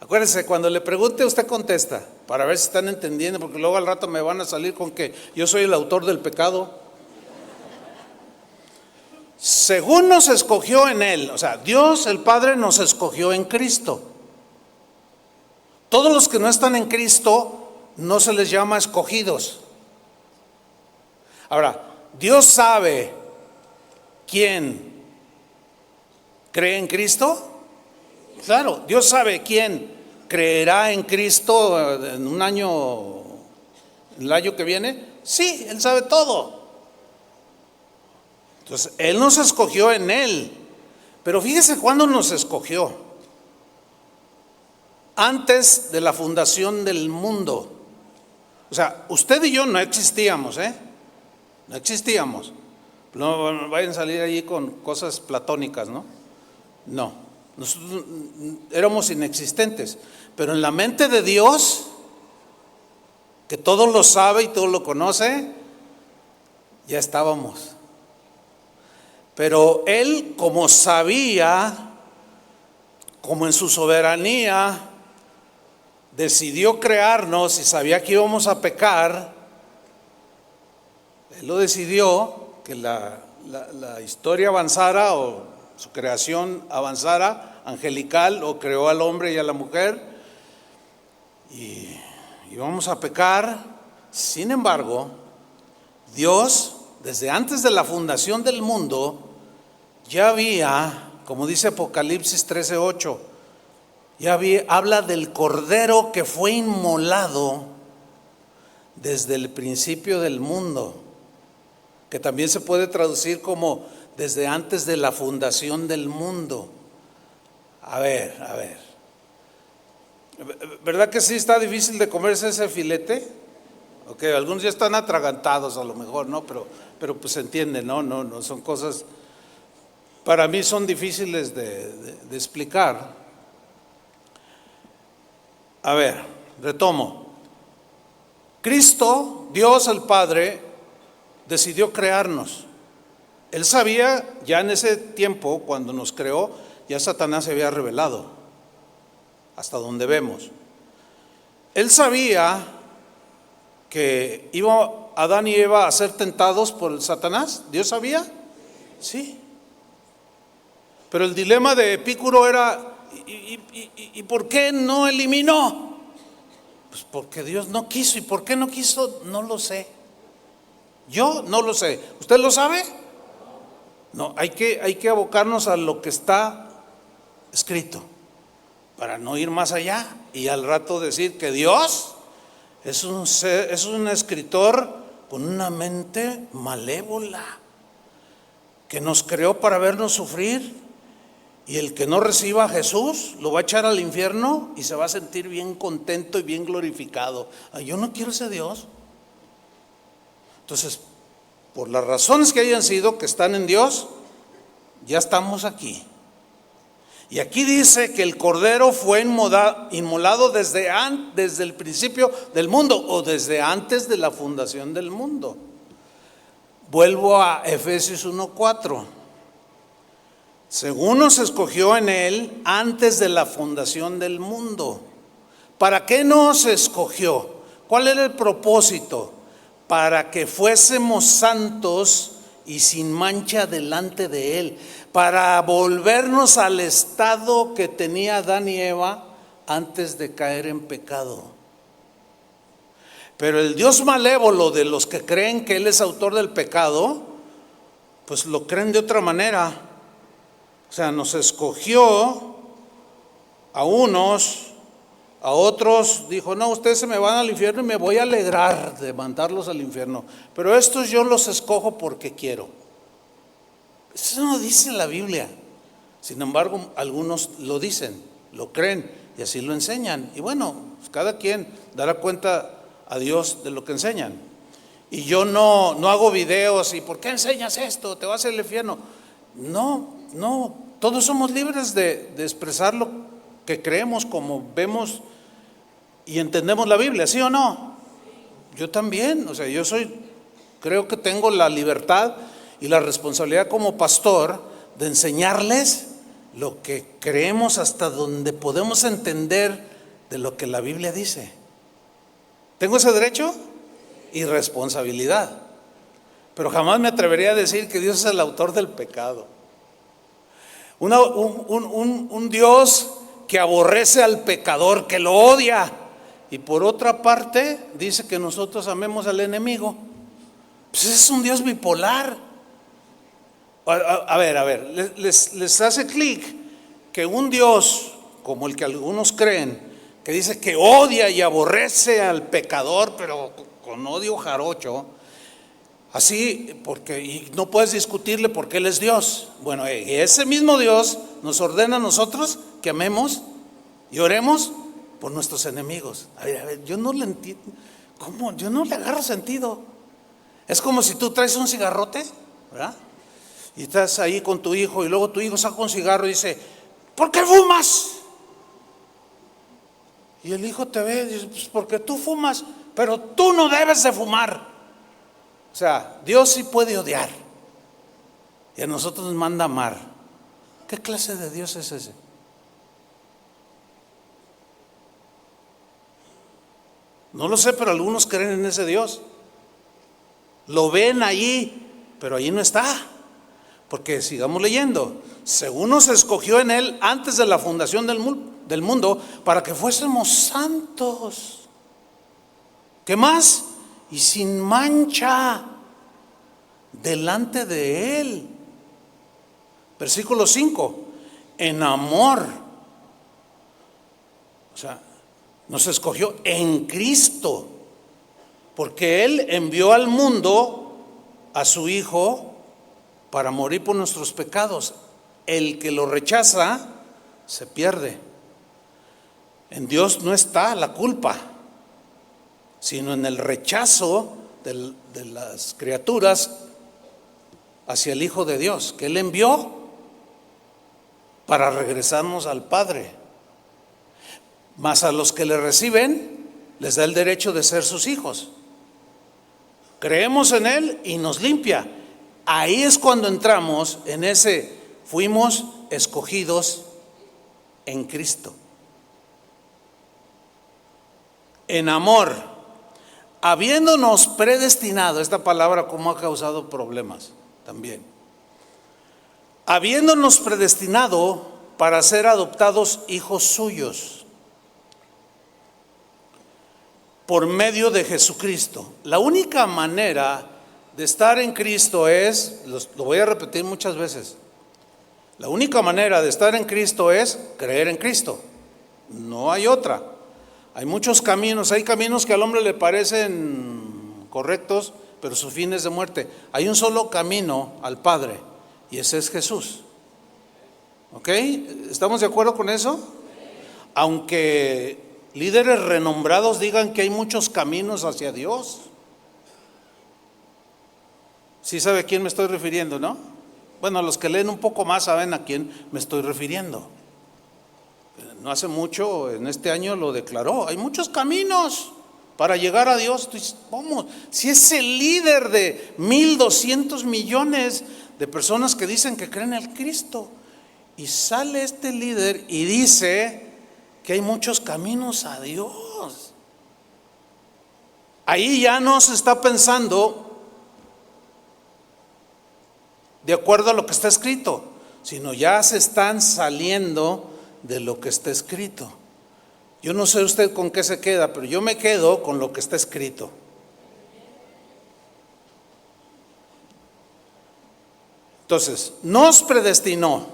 Acuérdense, cuando le pregunte usted contesta, para ver si están entendiendo, porque luego al rato me van a salir con que yo soy el autor del pecado. Según nos escogió en Él, o sea, Dios el Padre nos escogió en Cristo. Todos los que no están en Cristo no se les llama escogidos. Ahora, Dios sabe quién cree en Cristo. Claro, Dios sabe quién creerá en Cristo en un año, en el año que viene. Sí, Él sabe todo. Entonces, Él nos escogió en Él. Pero fíjese cuándo nos escogió. Antes de la fundación del mundo. O sea, usted y yo no existíamos, no existíamos. No vayan a salir allí con cosas platónicas, ¿no? No, nosotros éramos inexistentes. Pero en la mente de Dios, que todo lo sabe y todo lo conoce, ya estábamos. Pero Él, como sabía, como en su soberanía, decidió crearnos y sabía que íbamos a pecar. Él lo decidió, que la historia avanzara o su creación avanzara angelical, o creó al hombre y a la mujer y íbamos a pecar. Sin embargo, Dios, desde antes de la fundación del mundo, ya había, como dice Apocalipsis 13:8, habla del Cordero que fue inmolado desde el principio del mundo, que también se puede traducir como desde antes de la fundación del mundo. A ver, ¿verdad que sí está difícil de comerse ese filete? Ok, algunos ya están atragantados a lo mejor, ¿no? Pero pues se entiende, no, son cosas, para mí son difíciles de explicar. A ver, retomo. Cristo, Dios el Padre, decidió crearnos. Él sabía, ya en ese tiempo, cuando nos creó, ya Satanás se había revelado, hasta donde vemos. Él sabía que iba Adán y Eva a ser tentados por el Satanás. ¿Dios sabía? Sí. Pero el dilema de Epicuro era, ¿y por qué no eliminó? Pues porque Dios no quiso. ¿Y por qué no quiso? No lo sé. Yo no lo sé. ¿Usted lo sabe? No, hay que abocarnos a lo que está escrito, para no ir más allá y al rato decir que Dios es un escritor con una mente malévola, que nos creó para vernos sufrir, y el que no reciba a Jesús lo va a echar al infierno y se va a sentir bien contento y bien glorificado. Yo no quiero ese Dios. Entonces, por las razones que hayan sido, que están en Dios, ya estamos aquí. Y aquí dice que el Cordero fue inmolado desde el principio del mundo, o desde antes de la fundación del mundo. Vuelvo a Efesios 1:4. Según nos escogió en Él antes de la fundación del mundo. ¿Para qué nos escogió? ¿Cuál era el propósito? Para que fuésemos santos y sin mancha delante de Él, para volvernos al estado que tenía Adán y Eva antes de caer en pecado. Pero el Dios malévolo de los que creen que Él es autor del pecado, pues lo creen de otra manera. O sea, nos escogió a unos, a otros dijo, no, ustedes se me van al infierno y me voy a alegrar de mandarlos al infierno, pero estos yo los escojo porque quiero. Eso no dice la Biblia. Sin embargo, algunos lo dicen, lo creen y así lo enseñan. Y bueno, pues cada quien dará cuenta a Dios de lo que enseñan. Y yo no hago videos y ¿por qué enseñas esto? Te vas al infierno. No, todos somos libres de expresar lo que creemos, como vemos y entendemos la Biblia, ¿sí o no? Yo también, o sea, creo que tengo la libertad y la responsabilidad como pastor de enseñarles lo que creemos hasta donde podemos entender de lo que la Biblia dice. ¿Tengo ese derecho? Y responsabilidad. Pero jamás me atrevería a decir que Dios es el autor del pecado. Un Dios que aborrece al pecador, que lo odia. Y por otra parte dice que nosotros amemos al enemigo. Pues es un Dios bipolar. A ver, les hace clic que un Dios como el que algunos creen, que dice que odia y aborrece al pecador, pero con odio jarocho, así, y no puedes discutirle porque Él es Dios. Bueno, ese mismo Dios nos ordena a nosotros que amemos y oremos por nuestros enemigos. A ver, yo no le entiendo. ¿Cómo? Yo no le agarro sentido. Es como si tú traes un cigarrote, ¿verdad? Y estás ahí con tu hijo y luego tu hijo saca un cigarro y dice, ¿por qué fumas? Y el hijo te ve y dice, pues porque tú fumas, pero tú no debes de fumar. O sea, Dios sí puede odiar y a nosotros nos manda amar. ¿Qué clase de Dios es ese? No lo sé, pero algunos creen en ese Dios. Lo ven allí, pero allí no está. Porque sigamos leyendo. Según nos escogió en Él antes de la fundación del mundo para que fuésemos santos. ¿Qué más? Y sin mancha delante de Él. Versículo 5. En amor. O sea, nos escogió en Cristo. Porque Él envió al mundo a su Hijo para morir por nuestros pecados. El que lo rechaza se pierde. En Dios no está la culpa, sino en el rechazo de las criaturas hacia el Hijo de Dios, que Él envió para regresarnos al Padre. Mas a los que le reciben les da el derecho de ser sus hijos. Creemos en Él y nos limpia. Ahí es cuando entramos en fuimos escogidos en Cristo. En amor, habiéndonos predestinado, esta palabra como ha causado problemas también. Habiéndonos predestinado para ser adoptados hijos suyos por medio de Jesucristo. La única manera de estar en Cristo lo voy a repetir muchas veces, la única manera de estar en Cristo es creer en Cristo. No hay otra. Hay muchos caminos, hay caminos que al hombre le parecen correctos, pero su fin es de muerte. Hay un solo camino al Padre y ese es Jesús. ¿Ok? ¿Estamos de acuerdo con eso? Aunque líderes renombrados digan que hay muchos caminos hacia Dios. ¿Sí sabe a quién me estoy refiriendo, no? Bueno, los que leen un poco más saben a quién me estoy refiriendo. No hace mucho, en este año lo declaró. Hay muchos caminos para llegar a Dios. ¿Cómo? Si es el líder de 1,200 millones de personas que dicen que creen en Cristo. Y sale este líder y dice que hay muchos caminos a Dios. Ahí ya no se está pensando de acuerdo a lo que está escrito, sino ya se están saliendo de lo que está escrito. Yo no sé usted con qué se queda, pero yo me quedo con lo que está escrito. Entonces, nos predestinó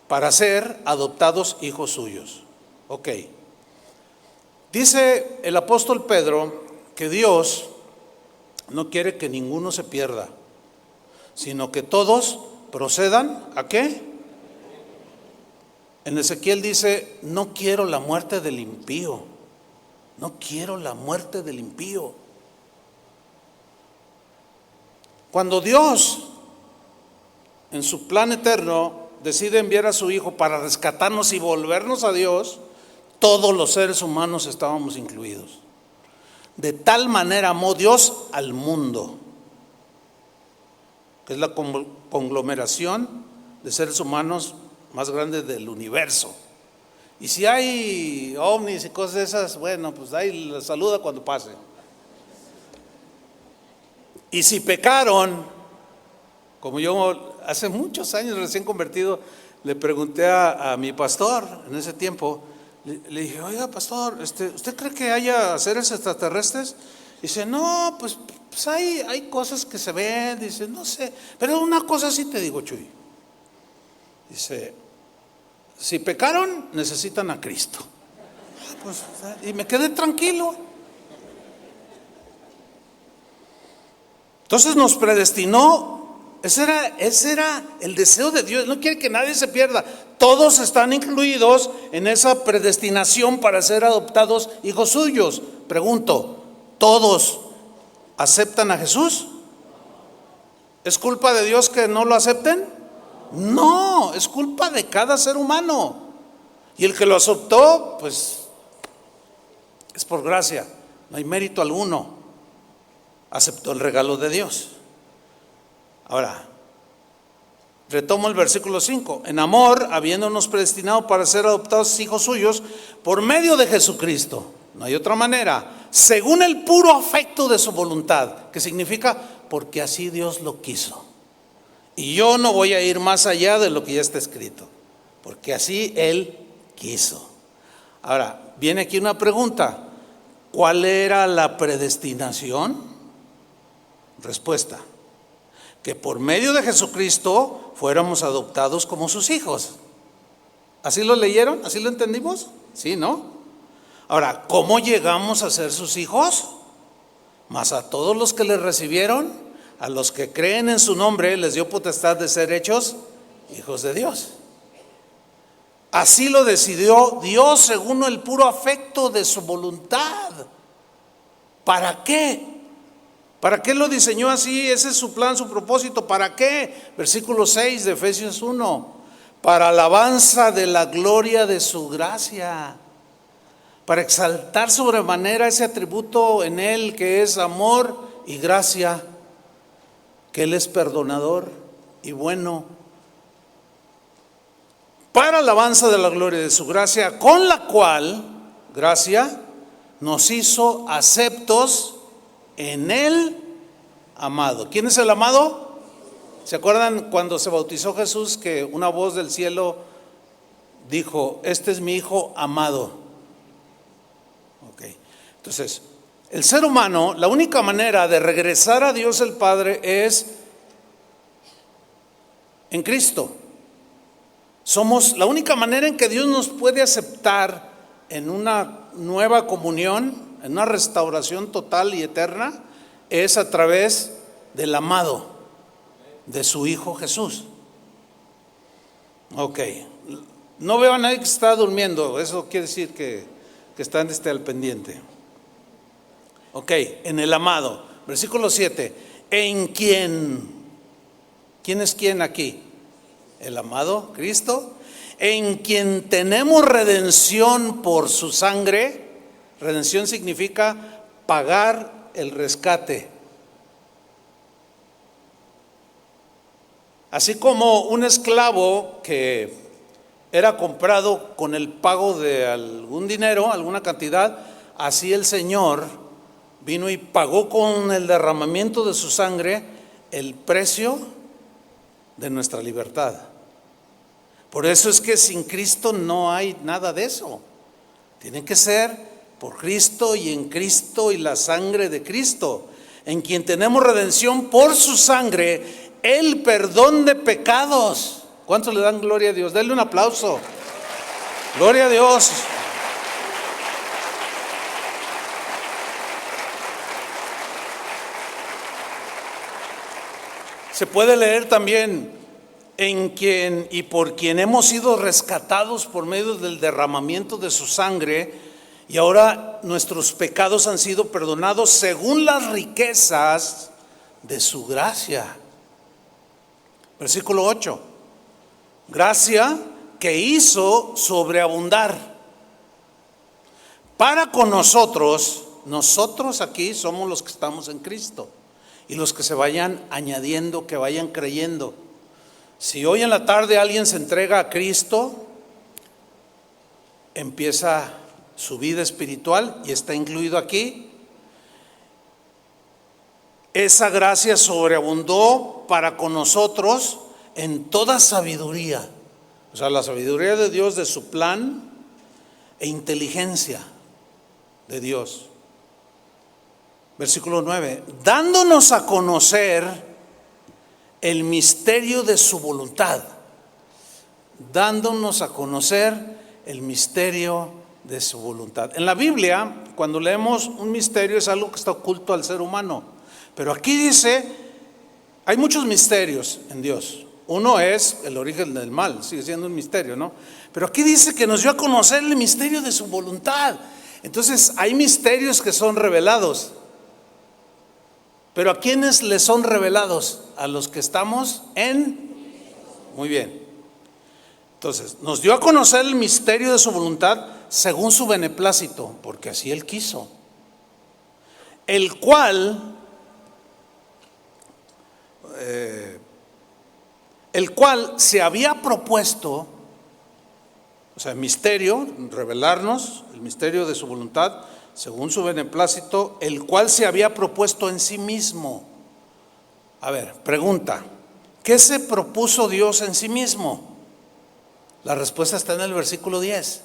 para ser adoptados hijos suyos. Ok. Dice el apóstol Pedro que Dios no quiere que ninguno se pierda, sino que todos procedan ¿a qué? En Ezequiel dice, no quiero la muerte del impío. No quiero la muerte del impío. Cuando Dios, en su plan eterno, decide enviar a su Hijo para rescatarnos y volvernos a Dios, todos los seres humanos estábamos incluidos. De tal manera amó Dios al mundo, que es la conglomeración de seres humanos más grande del universo. Y si hay ovnis y cosas de esas, bueno, pues ahí les saluda cuando pase. Y si pecaron, como yo hace muchos años recién convertido, le pregunté a mi pastor en ese tiempo, le dije, oiga pastor, ¿usted cree que haya seres extraterrestres? Dice, no, pues hay cosas que se ven, dice, no sé, pero una cosa sí te digo, Chuy. Dice, si pecaron, necesitan a Cristo. Pues, y me quedé tranquilo. Entonces nos predestinó. Ese era el deseo de Dios. No quiere que nadie se pierda. Todos están incluidos en esa predestinación para ser adoptados hijos suyos. Pregunto, ¿todos aceptan a Jesús? ¿Es culpa de Dios que no lo acepten? No, es culpa de cada ser humano. Y el que lo aceptó, pues es por gracia, no hay mérito alguno. Aceptó el regalo de Dios. Ahora, retomo el versículo 5. En amor, habiéndonos predestinado para ser adoptados hijos suyos por medio de Jesucristo. No hay otra manera. Según el puro afecto de su voluntad. Que significa, porque así Dios lo quiso. Y yo no voy a ir más allá de lo que ya está escrito. Porque así Él quiso. Ahora, viene aquí una pregunta. ¿Cuál era la predestinación? Respuesta. Que por medio de Jesucristo fuéramos adoptados como sus hijos. ¿Así lo leyeron? ¿Así lo entendimos? Sí, ¿no? Ahora, ¿cómo llegamos a ser sus hijos? Mas a todos los que le recibieron, a los que creen en su nombre, les dio potestad de ser hechos hijos de Dios. Así lo decidió Dios según el puro afecto de su voluntad. ¿Para qué? ¿Para qué lo diseñó así? Ese es su plan, su propósito. ¿Para qué? Versículo 6 de Efesios 1. Para alabanza de la gloria de su gracia. Para exaltar sobremanera ese atributo en Él que es amor y gracia. Que Él es perdonador y bueno. Para alabanza de la gloria de su gracia, con la cual, gracia, nos hizo aceptos en el amado. ¿Quién es el amado? ¿Se acuerdan cuando se bautizó Jesús que una voz del cielo dijo, este es mi hijo amado? Ok. Entonces, el ser humano, la única manera de regresar a Dios el Padre es en Cristo. Somos la única manera en que Dios nos puede aceptar en una nueva comunión, en una restauración total y eterna, es a través del amado, de su Hijo Jesús. Ok, no veo a nadie que está durmiendo, eso quiere decir que están al pendiente. Ok, en el amado, versículo 7, en quien, ¿quién es quién aquí? El amado, Cristo, en quien tenemos redención por su sangre. Redención significa pagar el rescate. Así como un esclavo que era comprado con el pago de algún dinero, alguna cantidad, así el Señor vino y pagó con el derramamiento de su sangre el precio de nuestra libertad. Por eso es que sin Cristo no hay nada de eso. Tiene que ser por Cristo y en Cristo y la sangre de Cristo, en quien tenemos redención por su sangre, el perdón de pecados. ¿Cuántos le dan gloria a Dios? Denle un aplauso. Gloria a Dios. Se puede leer también en quien y por quien hemos sido rescatados por medio del derramamiento de su sangre, y ahora nuestros pecados han sido perdonados según las riquezas de su gracia. Versículo 8. Gracia que hizo sobreabundar para con nosotros. Nosotros aquí somos los que estamos en Cristo, y los que se vayan añadiendo, que vayan creyendo. Si hoy en la tarde alguien se entrega a Cristo, empieza su vida espiritual y está incluido aquí. Esa gracia sobreabundó para con nosotros en toda sabiduría. O sea, la sabiduría de Dios, de su plan e inteligencia de Dios. Versículo 9, dándonos a conocer el misterio de su voluntad. Dándonos a conocer el misterio de su voluntad. En la Biblia, cuando leemos un misterio, es algo que está oculto al ser humano. Pero aquí dice, hay muchos misterios en Dios. Uno es el origen del mal, sigue siendo un misterio, ¿no? Pero aquí dice que nos dio a conocer el misterio de su voluntad. Entonces, hay misterios que son revelados. Pero ¿a quiénes les son revelados? A los que estamos en... Muy bien. Entonces, nos dio a conocer el misterio de su voluntad según su beneplácito, porque así Él quiso. El cual se había propuesto, o sea, misterio, revelarnos el misterio de su voluntad, según su beneplácito, el cual se había propuesto en sí mismo. A ver, pregunta, ¿qué se propuso Dios en sí mismo? La respuesta está en el versículo 10.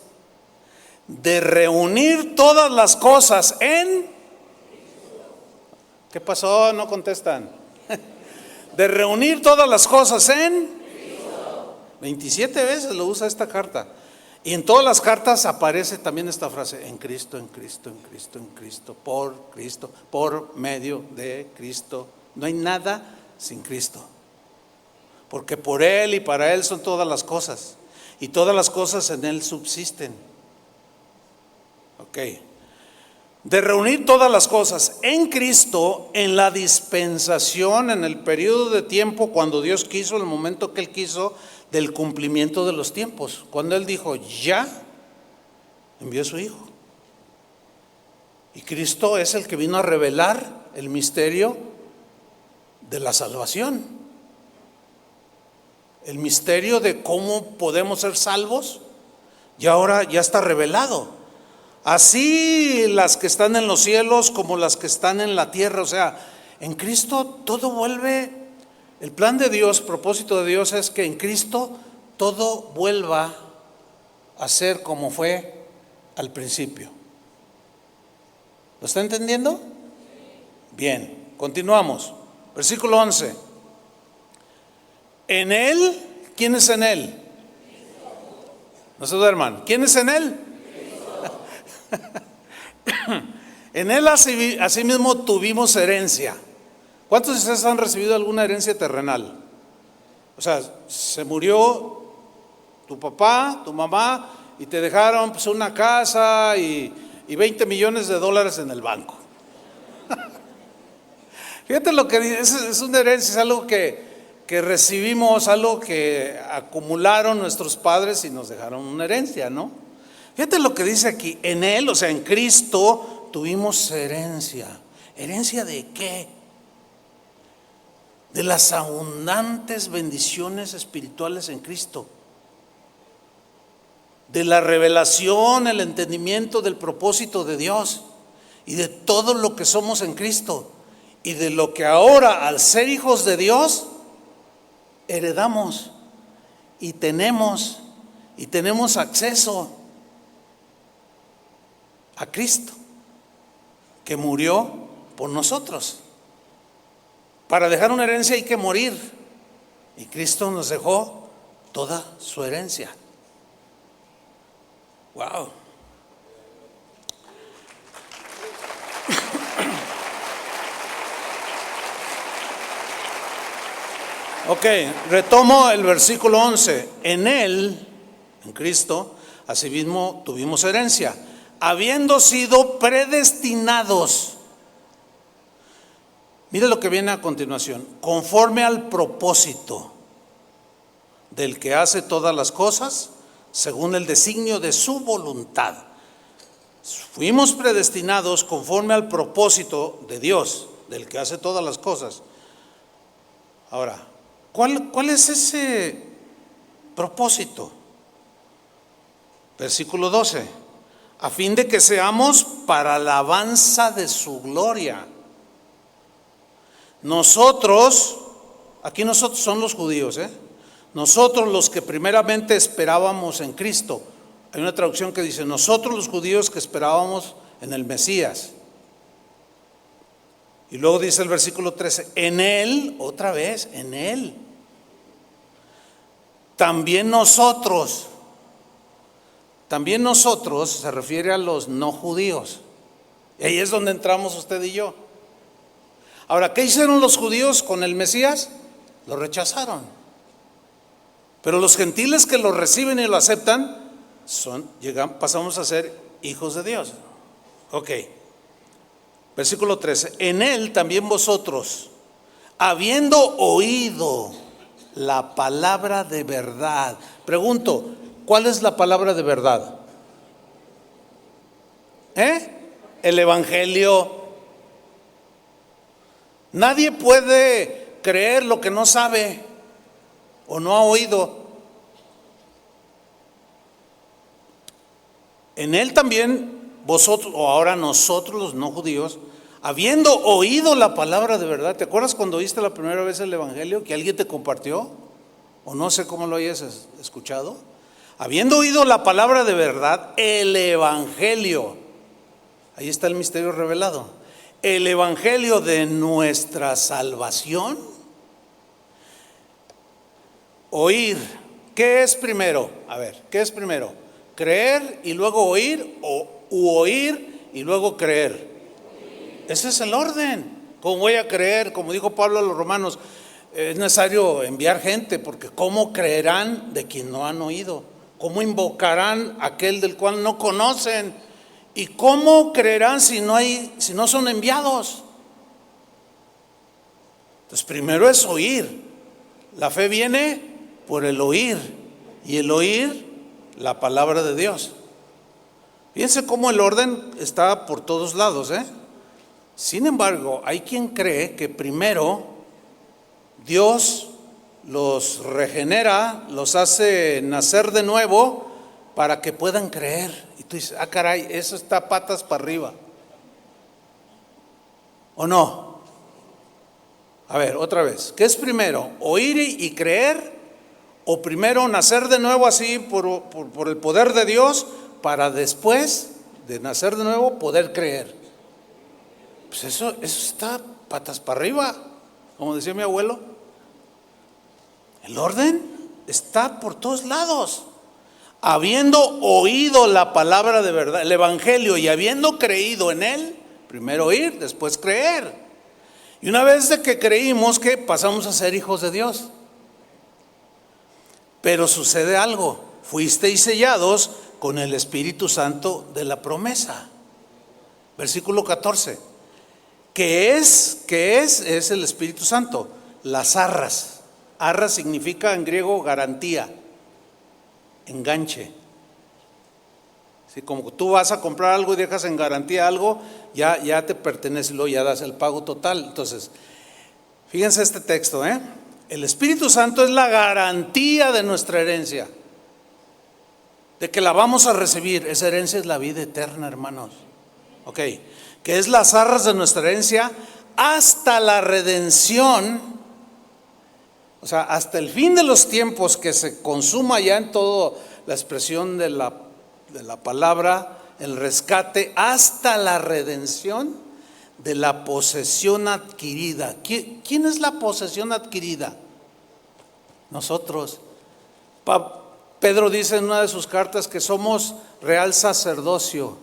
De reunir todas las cosas en... ¿Qué pasó? No contestan. De reunir todas las cosas en... 27 veces lo usa esta carta. Y en todas las cartas aparece también esta frase: en Cristo, en Cristo, en Cristo, en Cristo, por medio de Cristo. No hay nada sin Cristo, porque por Él y para Él son todas las cosas, y todas las cosas en Él subsisten. Ok. De reunir todas las cosas en Cristo, en la dispensación, en el periodo de tiempo cuando Dios quiso, en el momento que Él quiso, del cumplimiento de los tiempos. Cuando Él dijo ya, envió a su Hijo. Y Cristo es el que vino a revelar el misterio de la salvación. El misterio de cómo podemos ser salvos, y ahora ya está revelado. Así las que están en los cielos como las que están en la tierra. O sea, en Cristo todo vuelve. El plan de Dios, propósito de Dios es que en Cristo todo vuelva a ser como fue al principio. ¿Lo está entendiendo? Bien, continuamos. Versículo 11. En Él, ¿quién es en Él? No se duerman. ¿Quién es en Él? En Él asimismo tuvimos herencia. ¿Cuántos de ustedes han recibido alguna herencia terrenal? O sea, se murió tu papá, tu mamá, y te dejaron pues una casa y 20 millones de dólares en el banco. Fíjate lo que dice, es una herencia, es algo que recibimos, algo que acumularon nuestros padres y nos dejaron una herencia, ¿no? Fíjate lo que dice aquí, en Él, o sea, en Cristo tuvimos herencia. ¿Herencia de qué? De las abundantes bendiciones espirituales en Cristo, de la revelación, el entendimiento del propósito de Dios y de todo lo que somos en Cristo, y de lo que ahora, al ser hijos de Dios, heredamos y tenemos acceso a Cristo, que murió por nosotros. Para dejar una herencia hay que morir. Y Cristo nos dejó toda su herencia. Wow. Ok, retomo el versículo 11. En Él, en Cristo, asimismo tuvimos herencia, habiendo sido predestinados. Mire lo que viene a continuación. Conforme al propósito del que hace todas las cosas, según el designio de su voluntad. Fuimos predestinados conforme al propósito de Dios, del que hace todas las cosas. Ahora, ¿cuál es ese propósito? Versículo 12. A fin de que seamos para alabanza de su gloria. Nosotros, aquí nosotros son los judíos, nosotros los que primeramente esperábamos en Cristo. Hay una traducción que dice, nosotros los judíos que esperábamos en el Mesías. Y luego dice el versículo 13, en Él, otra vez, en Él. También nosotros se refiere a los no judíos. Y ahí es donde entramos usted y yo. Ahora, ¿qué hicieron los judíos con el Mesías? Lo rechazaron. Pero los gentiles que lo reciben y lo aceptan, pasamos a ser hijos de Dios. Ok. Versículo 13. En Él también vosotros, habiendo oído la palabra de verdad. Pregunto, ¿cuál es la palabra de verdad? El Evangelio. Nadie puede creer lo que no sabe o no ha oído. En Él también vosotros, o ahora nosotros los no judíos, habiendo oído la palabra de verdad. ¿Te acuerdas cuando oíste la primera vez el Evangelio que alguien te compartió? O no sé cómo lo hayas escuchado. Habiendo oído la palabra de verdad, el Evangelio. Ahí está el misterio revelado. El Evangelio de nuestra salvación. Oír. ¿Qué es primero? A ver, ¿qué es primero? ¿Creer y luego oír o oír y luego creer? Ese es el orden. ¿Cómo voy a creer? Como dijo Pablo a los romanos, es necesario enviar gente, porque ¿cómo creerán de quien no han oído? ¿Cómo invocarán aquel del cual no conocen? ¿Y cómo creerán si no son enviados? Entonces primero es oír. La fe viene por el oír, y el oír la palabra de Dios. Fíjense cómo el orden está por todos lados, Sin embargo, hay quien cree que primero Dios los regenera, los hace nacer de nuevo para que puedan creer. Y tú dices, caray, eso está patas para arriba. ¿O no? A ver, otra vez. ¿Qué es primero? ¿Oír y creer? ¿O primero nacer de nuevo así por el poder de Dios para después de nacer de nuevo poder creer? Pues eso está patas para arriba, como decía mi abuelo. El orden está por todos lados. Habiendo oído la palabra de verdad, el Evangelio, y habiendo creído en él, primero oír, después creer. Y una vez de que creímos, que pasamos a ser hijos de Dios. Pero sucede algo, fuisteis sellados con el Espíritu Santo de la promesa. Versículo 14. ¿Qué es? Es el Espíritu Santo. Las arras. Arras significa en griego garantía, enganche. Si como tú vas a comprar algo y dejas en garantía algo, ya te pertenece, luego ya das el pago total. Entonces, fíjense este texto, El Espíritu Santo es la garantía de nuestra herencia, de que la vamos a recibir. Esa herencia es la vida eterna, hermanos. Ok, que es las arras de nuestra herencia hasta la redención. O sea, hasta el fin de los tiempos, que se consuma ya en todo la expresión de la palabra, el rescate, hasta la redención de la posesión adquirida. ¿Quién es la posesión adquirida? Nosotros. Pedro dice en una de sus cartas que somos real sacerdocio,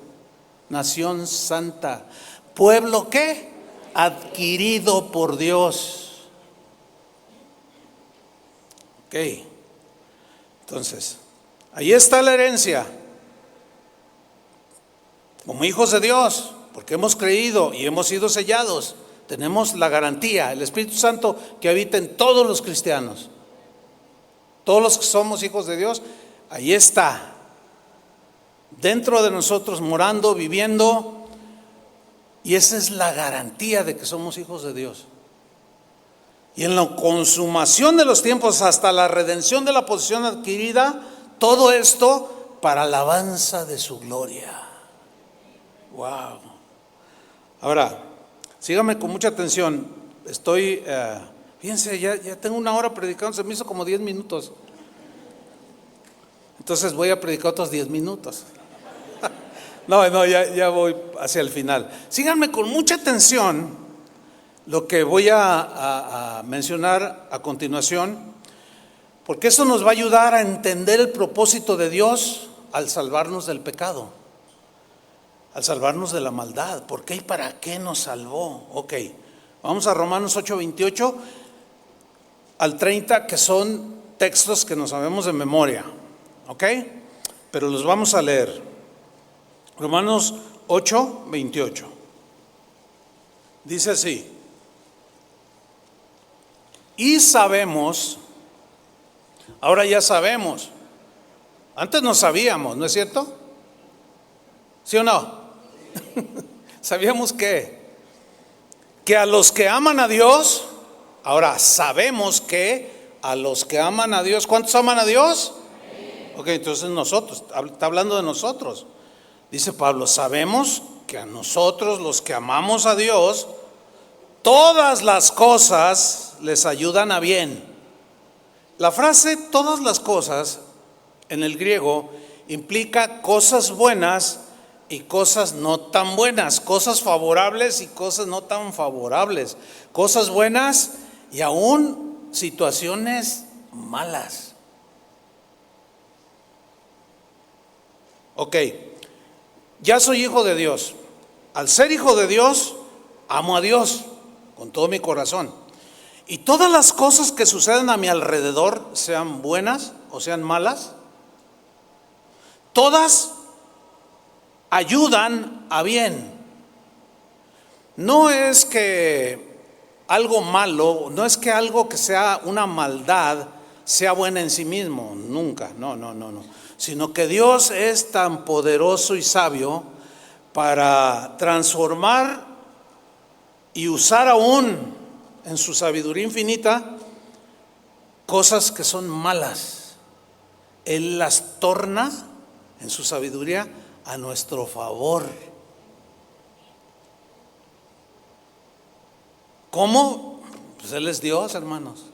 nación santa, pueblo ¿qué? Adquirido por Dios. Ok. Entonces, ahí está la herencia. Como hijos de Dios, porque hemos creído y hemos sido sellados, tenemos la garantía, el Espíritu Santo que habita en todos los cristianos. Todos los que somos hijos de Dios, ahí está, dentro de nosotros, morando, viviendo, y esa es la garantía de que somos hijos de Dios. Y en la consumación de los tiempos, hasta la redención de la posesión adquirida, todo esto para alabanza de su gloria. Wow. Ahora, síganme con mucha atención. Fíjense, ya tengo una hora predicando, se me hizo como 10 minutos. Entonces voy a predicar otros 10 minutos. No, ya voy hacia el final. Síganme con mucha atención lo que voy a mencionar a continuación, porque eso nos va a ayudar a entender el propósito de Dios al salvarnos del pecado, al salvarnos de la maldad. ¿Por qué y para qué nos salvó? Ok, vamos a Romanos 8:28 al 30, que son textos que nos sabemos de memoria, ¿ok? Pero los vamos a leer. Romanos 8:28. Dice así: y sabemos, ahora ya sabemos, antes no sabíamos, ¿no es cierto? ¿Sí o no? Sabíamos que a los que aman a Dios, ahora sabemos que a los que aman a Dios, ¿cuántos aman a Dios? Ok, entonces nosotros, está hablando de nosotros. Dice Pablo, sabemos que a nosotros, los que amamos a Dios, todas las cosas les ayudan a bien. La frase todas las cosas en el griego implica cosas buenas y cosas no tan buenas, cosas favorables y cosas no tan favorables, cosas buenas y aún situaciones malas. Ok, ya soy hijo de Dios. Al ser hijo de Dios, amo a Dios con todo mi corazón. Y todas las cosas que suceden a mi alrededor, sean buenas o sean malas, todas ayudan a bien. No es que algo malo, no es que algo que sea una maldad sea buena en sí mismo, nunca, no. Sino que Dios es tan poderoso y sabio para transformar y usar aún en su sabiduría infinita cosas que son malas. Él las torna en su sabiduría a nuestro favor. ¿Cómo? Pues Él es Dios, hermanos.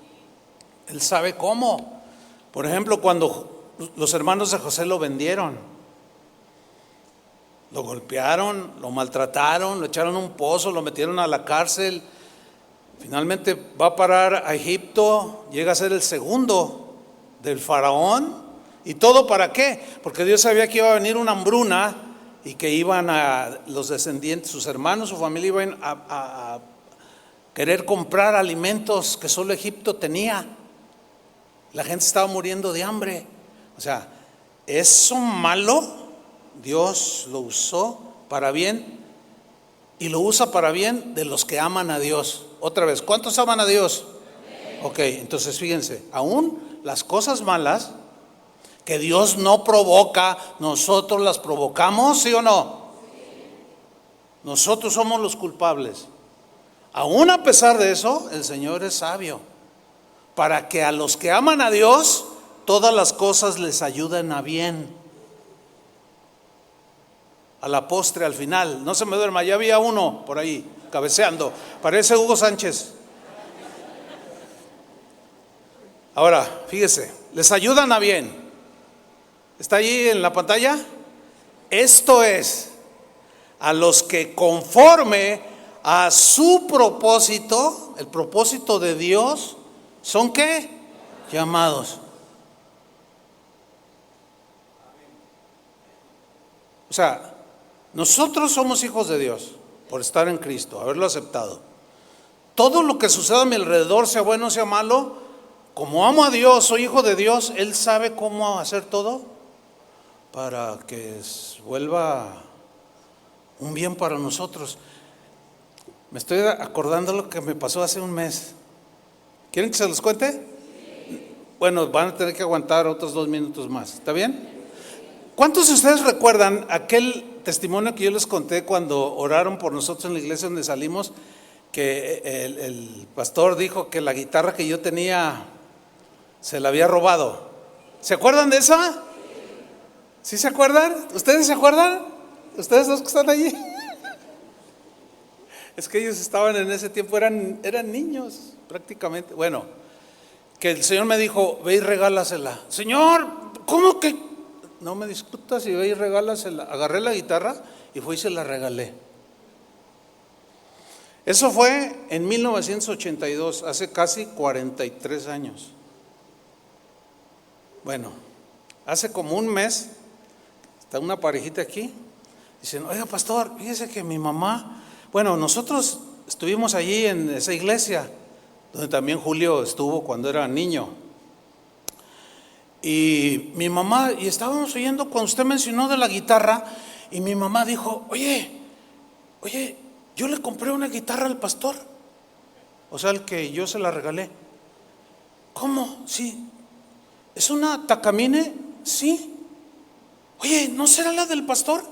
Él sabe cómo. Por ejemplo, cuando los hermanos de José lo vendieron, lo golpearon, lo maltrataron, lo echaron a un pozo, lo metieron a la cárcel. Finalmente va a parar a Egipto, llega a ser el segundo del faraón. ¿Y todo para qué? Porque Dios sabía que iba a venir una hambruna y que iban a los descendientes, sus hermanos, su familia iban a querer comprar alimentos que solo Egipto tenía. La gente estaba muriendo de hambre. O sea, eso malo Dios lo usó para bien y lo usa para bien de los que aman a Dios. Otra vez, ¿cuántos aman a Dios? Ok, entonces fíjense, aún las cosas malas que Dios no provoca, nosotros las provocamos, ¿sí o no? Nosotros somos los culpables. Aún a pesar de eso, el Señor es sabio para que a los que aman a Dios todas las cosas les ayuden a bien. A la postre, al final, no se me duerma, ya había uno por ahí cabeceando, parece Hugo Sánchez. Ahora, fíjese, les ayudan a bien. ¿Está allí en la pantalla? Esto es, a los que conforme a su propósito, el propósito de Dios, ¿son qué? llamados. O sea, nosotros somos hijos de Dios por estar en Cristo, haberlo aceptado. Todo lo que suceda a mi alrededor, sea bueno o sea malo, como amo a Dios, soy hijo de Dios, Él sabe cómo hacer todo para que vuelva un bien para nosotros. Me estoy acordando lo que me pasó hace un mes. ¿Quieren que se los cuente? Bueno, van a tener que aguantar otros 2 minutos más. ¿Está bien? ¿Cuántos de ustedes recuerdan aquel testimonio que yo les conté cuando oraron por nosotros en la iglesia donde salimos? Que el pastor dijo que la guitarra que yo tenía se la había robado. ¿Se acuerdan de esa? ¿Sí se acuerdan? ¿Ustedes se acuerdan? ¿Ustedes dos que están allí? Es que ellos estaban en ese tiempo, eran niños prácticamente. Bueno, que el Señor me dijo, ve y regálasela. Señor, ¿cómo que? No me discutas y ve y regálasela. Agarré la guitarra y fui y se la regalé. Eso fue en 1982, hace casi 43 años. Bueno, hace como un mes, está una parejita aquí, dicen, oiga pastor, fíjese que mi mamá, bueno, nosotros estuvimos allí en esa iglesia, donde también Julio estuvo cuando era niño. Y mi mamá, y estábamos oyendo cuando usted mencionó de la guitarra, y mi mamá dijo, oye, yo le compré una guitarra al pastor, o sea, el que yo se la regalé. ¿Cómo? Sí. ¿Es una Takamine? Sí. Oye, ¿no será la del pastor?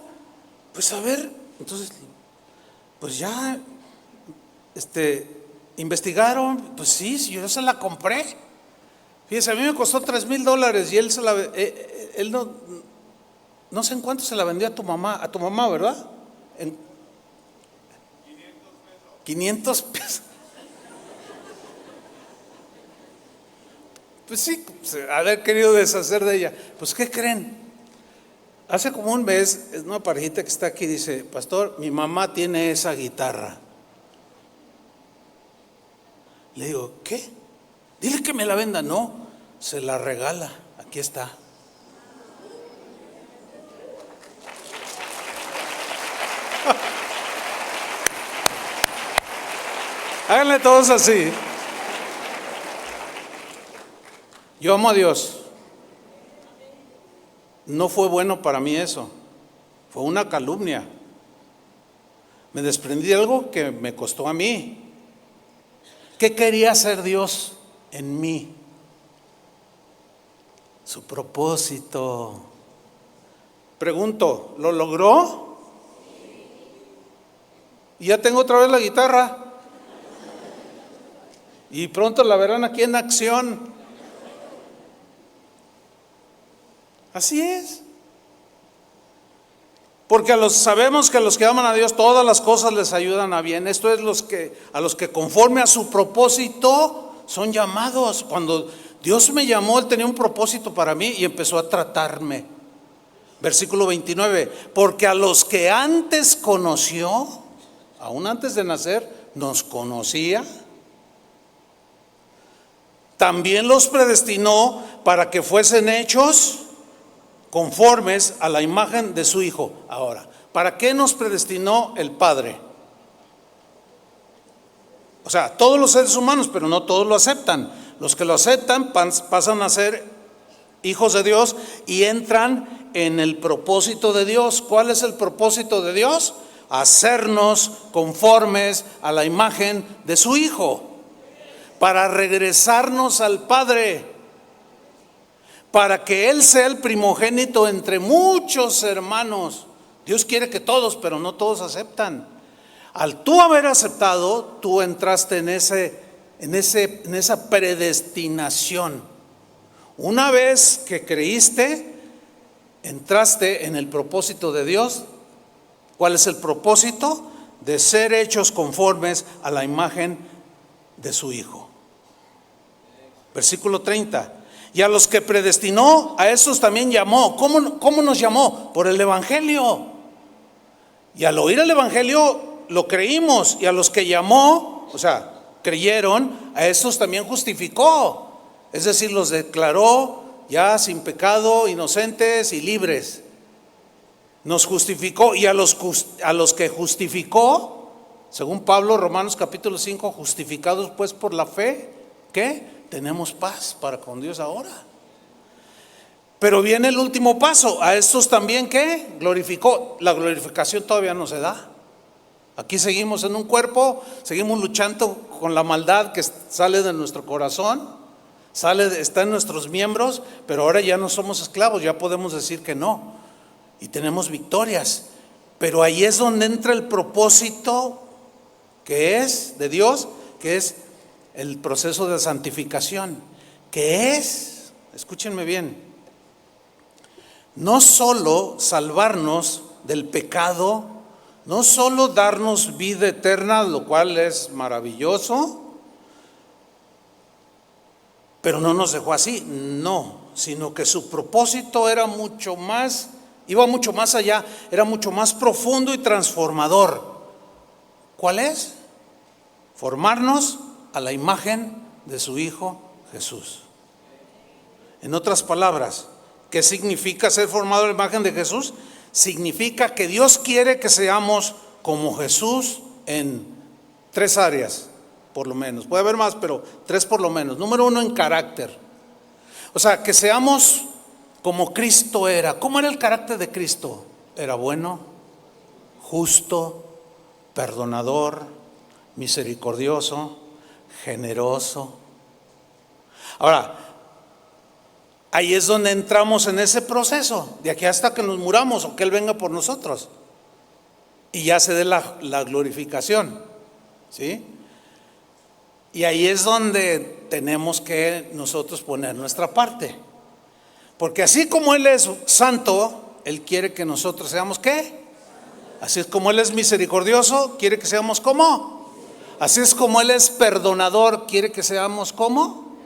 Pues a ver, entonces, pues ya, investigaron, pues sí, yo se la compré. Fíjese, a mí me costó $3,000 y él no sé en cuánto se la vendió a tu mamá, ¿verdad? En 500 pesos. Pues sí, haber querido deshacer de ella. Pues ¿qué creen? Hace como un mes, es una parejita que está aquí, dice, pastor, mi mamá tiene esa guitarra. Le digo, ¿qué? Dile que me la venda. No, se la regala, aquí está. Háganle todos así. Yo amo a Dios. No fue bueno para mí eso. Fue una calumnia. Me desprendí de algo que me costó a mí. ¿Qué quería hacer Dios en mí? Su propósito. Pregunto, ¿lo logró? Y ya tengo otra vez la guitarra. Y pronto la verán aquí en acción. Así es. Porque sabemos que a los que aman a Dios todas las cosas les ayudan a bien. Esto es a los que conforme a su propósito son llamados. Cuando Dios me llamó, Él tenía un propósito para mí y empezó a tratarme. Versículo 29. Porque a los que antes conoció, aún antes de nacer, nos conocía. También los predestinó para que fuesen hechos conformes a la imagen de su Hijo. Ahora, ¿para qué nos predestinó el Padre? O sea, todos los seres humanos, pero no todos lo aceptan. Los que lo aceptan pasan a ser hijos de Dios y entran en el propósito de Dios. ¿Cuál es el propósito de Dios? Hacernos conformes a la imagen de su Hijo, para regresarnos al Padre, para que Él sea el primogénito entre muchos hermanos. Dios quiere que todos, pero no todos aceptan. Al tú haber aceptado, tú entraste en esa predestinación. Una vez que creíste, entraste en el propósito de Dios. ¿Cuál es el propósito? De ser hechos conformes a la imagen de su Hijo. Versículo 30. Y a los que predestinó, a esos también llamó. ¿Cómo nos llamó? Por el Evangelio. Y al oír el Evangelio lo creímos. Y a los que llamó, o sea, creyeron, a esos también justificó. Es decir, los declaró ya sin pecado, inocentes y libres. Nos justificó, y a los que justificó, según Pablo, Romanos capítulo 5, justificados pues por la fe, ¿qué? Tenemos paz para con Dios ahora. Pero viene el último paso, a estos también, ¿qué? Glorificó. La glorificación todavía no se da. Aquí seguimos en un cuerpo, seguimos luchando con la maldad que sale de nuestro corazón, está en nuestros miembros, pero ahora ya no somos esclavos, ya podemos decir que no, y tenemos victorias. Pero ahí es donde entra el propósito que es de Dios, que es el proceso de santificación, que es, escúchenme bien, no solo salvarnos del pecado, no solo darnos vida eterna, lo cual es maravilloso, pero no nos dejó así, no, sino que su propósito era mucho más, iba mucho más allá, era mucho más profundo y transformador. ¿Cuál es? Formarnos a la imagen de su Hijo Jesús. En otras palabras, ¿qué significa ser formado a la imagen de Jesús? Significa que Dios quiere que seamos como Jesús en 3 áreas, por lo menos. Puede haber más, pero 3 por lo menos. Número 1, en carácter. O sea, que seamos como Cristo era. ¿Cómo era el carácter de Cristo? Era bueno, justo, perdonador, misericordioso, generoso. Ahora, ahí es donde entramos en ese proceso, de aquí hasta que nos muramos o que Él venga por nosotros. Y ya se dé la glorificación, ¿sí? Y ahí es donde tenemos que nosotros poner nuestra parte. Porque así como Él es santo, Él quiere que nosotros seamos ¿qué? Así es como Él es misericordioso, quiere que seamos ¿cómo? Así es como Él es perdonador, quiere que seamos ¿cómo?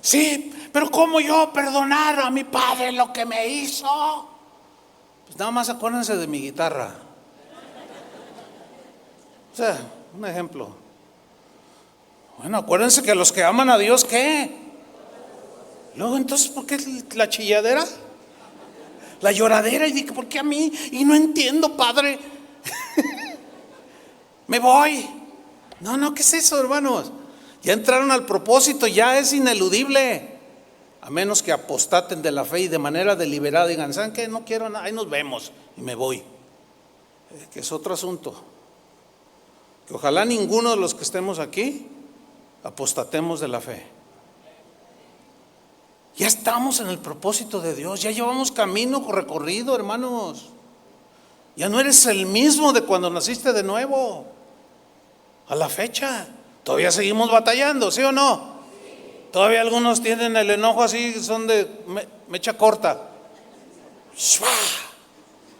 Sí, pero ¿cómo yo perdonar a mi padre lo que me hizo? Pues nada más acuérdense de mi guitarra. O sea, un ejemplo. Bueno, acuérdense que los que aman a Dios, ¿qué? Luego entonces, ¿por qué la chilladera? La lloradera, y digo, ¿por qué a mí? Y no entiendo, padre. Me voy. No, ¿qué es eso, hermanos? Ya entraron al propósito, ya es ineludible. A menos que apostaten de la fe y de manera deliberada digan, ¿saben qué? No quiero nada, ahí nos vemos y me voy. Que es otro asunto. Que ojalá ninguno de los que estemos aquí apostatemos de la fe. Ya estamos en el propósito de Dios, ya llevamos camino recorrido, hermanos. Ya no eres el mismo de cuando naciste de nuevo. A la fecha, todavía seguimos batallando, ¿sí o no? Todavía algunos tienen el enojo así, son de mecha corta. ¡Shua!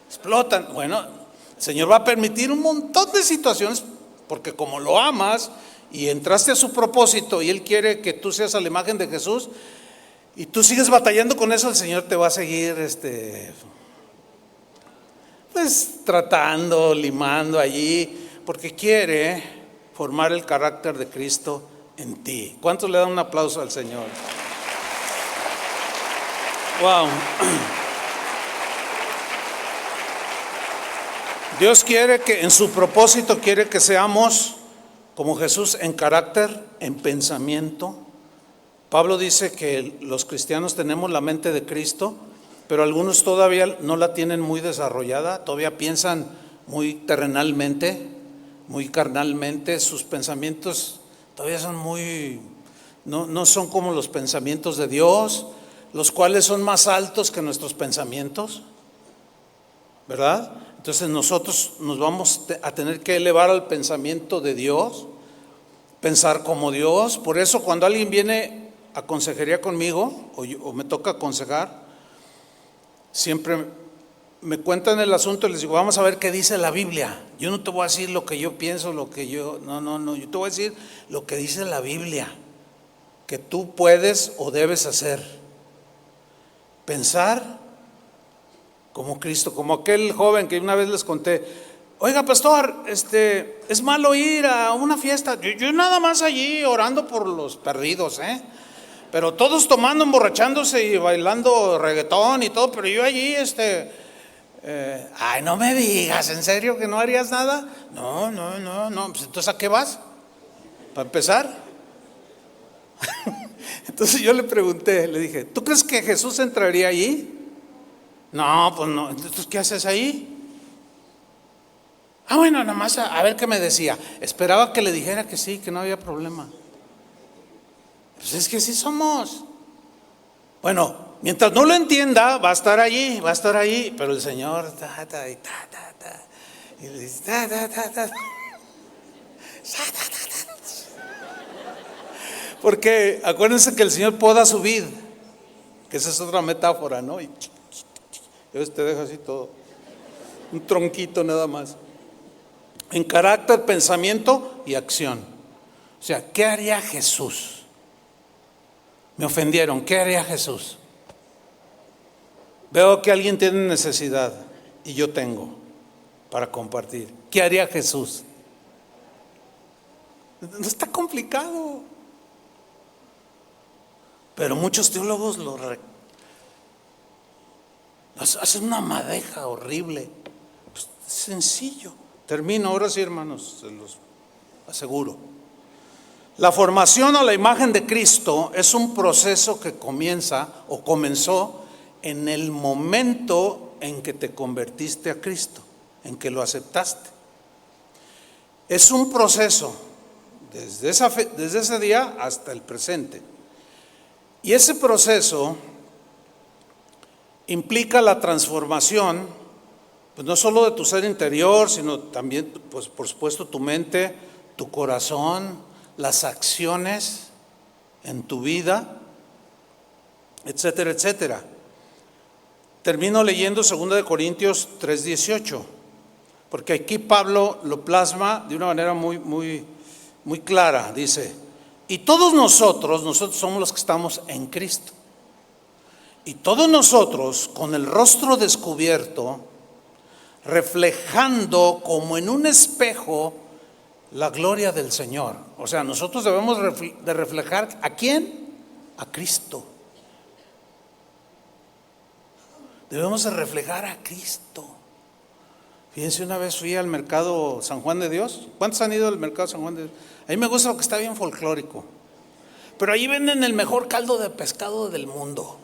Explotan. Bueno, el Señor va a permitir un montón de situaciones, porque como lo amas y entraste a su propósito y Él quiere que tú seas a la imagen de Jesús, y tú sigues batallando con eso, el Señor te va a seguir pues tratando, limando allí, porque quiere formar el carácter de Cristo en ti. ¿Cuántos le dan un aplauso al Señor? Wow. Dios quiere que en su propósito quiere que seamos como Jesús en carácter, en pensamiento. Pablo dice que los cristianos tenemos la mente de Cristo, pero algunos todavía no la tienen muy desarrollada, todavía piensan muy terrenalmente, muy carnalmente, sus pensamientos todavía son no son como los pensamientos de Dios, los cuales son más altos que nuestros pensamientos, ¿verdad? Entonces nosotros nos vamos a tener que elevar al pensamiento de Dios, pensar como Dios. Por eso cuando alguien viene a consejería conmigo o me toca aconsejar, siempre me cuentan el asunto y les digo, vamos a ver qué dice la Biblia. Yo no te voy a decir lo que yo pienso, no, yo te voy a decir lo que dice la Biblia, que tú puedes o debes hacer. Pensar como Cristo, como aquel joven que una vez les conté. Oiga, pastor, es malo ir a una fiesta. Yo nada más allí orando por los perdidos, pero todos tomando, emborrachándose y bailando reggaetón y todo, pero yo allí, ay, no me digas, ¿en serio que no harías nada? No, pues entonces ¿a qué vas? Para empezar. Entonces yo le pregunté, le dije, ¿tú crees que Jesús entraría allí? No, pues no. Entonces, ¿qué haces ahí? Bueno, nada más a ver qué me decía. Esperaba que le dijera que sí, que no había problema. Pues es que así somos. Bueno, mientras no lo entienda, va a estar allí, pero el Señor y le dice, porque acuérdense que el Señor poda su vid, que esa es otra metáfora, ¿no? Y Dios te deja así todo, un tronquito nada más, en carácter, pensamiento y acción. O sea, ¿qué haría Jesús? Me ofendieron, ¿qué haría Jesús? Veo que alguien tiene necesidad y yo tengo para compartir. ¿Qué haría Jesús? No está complicado. Pero muchos teólogos hacen una madeja horrible. Pues es sencillo. Termino, ahora sí, hermanos, se los aseguro. La formación a la imagen de Cristo es un proceso que comienza o comenzó en el momento en que te convertiste a Cristo, en que lo aceptaste. Es un proceso desde ese día hasta el presente. Y ese proceso implica la transformación, pues no solo de tu ser interior, sino también, pues por supuesto, tu mente, tu corazón, las acciones en tu vida, etcétera, etcétera. Termino leyendo 2 Corintios 3:18, porque aquí Pablo lo plasma de una manera muy clara. Dice, y todos nosotros somos los que estamos en Cristo. Y todos nosotros, con el rostro descubierto, reflejando como en un espejo la gloria del Señor. O sea, nosotros debemos de reflejar ¿a quién? A Cristo. Debemos de reflejar a Cristo. Fíjense, una vez fui al mercado San Juan de Dios. ¿Cuántos han ido al mercado San Juan de Dios? A mí me gusta lo que está bien folclórico. Pero allí venden el mejor caldo de pescado del mundo.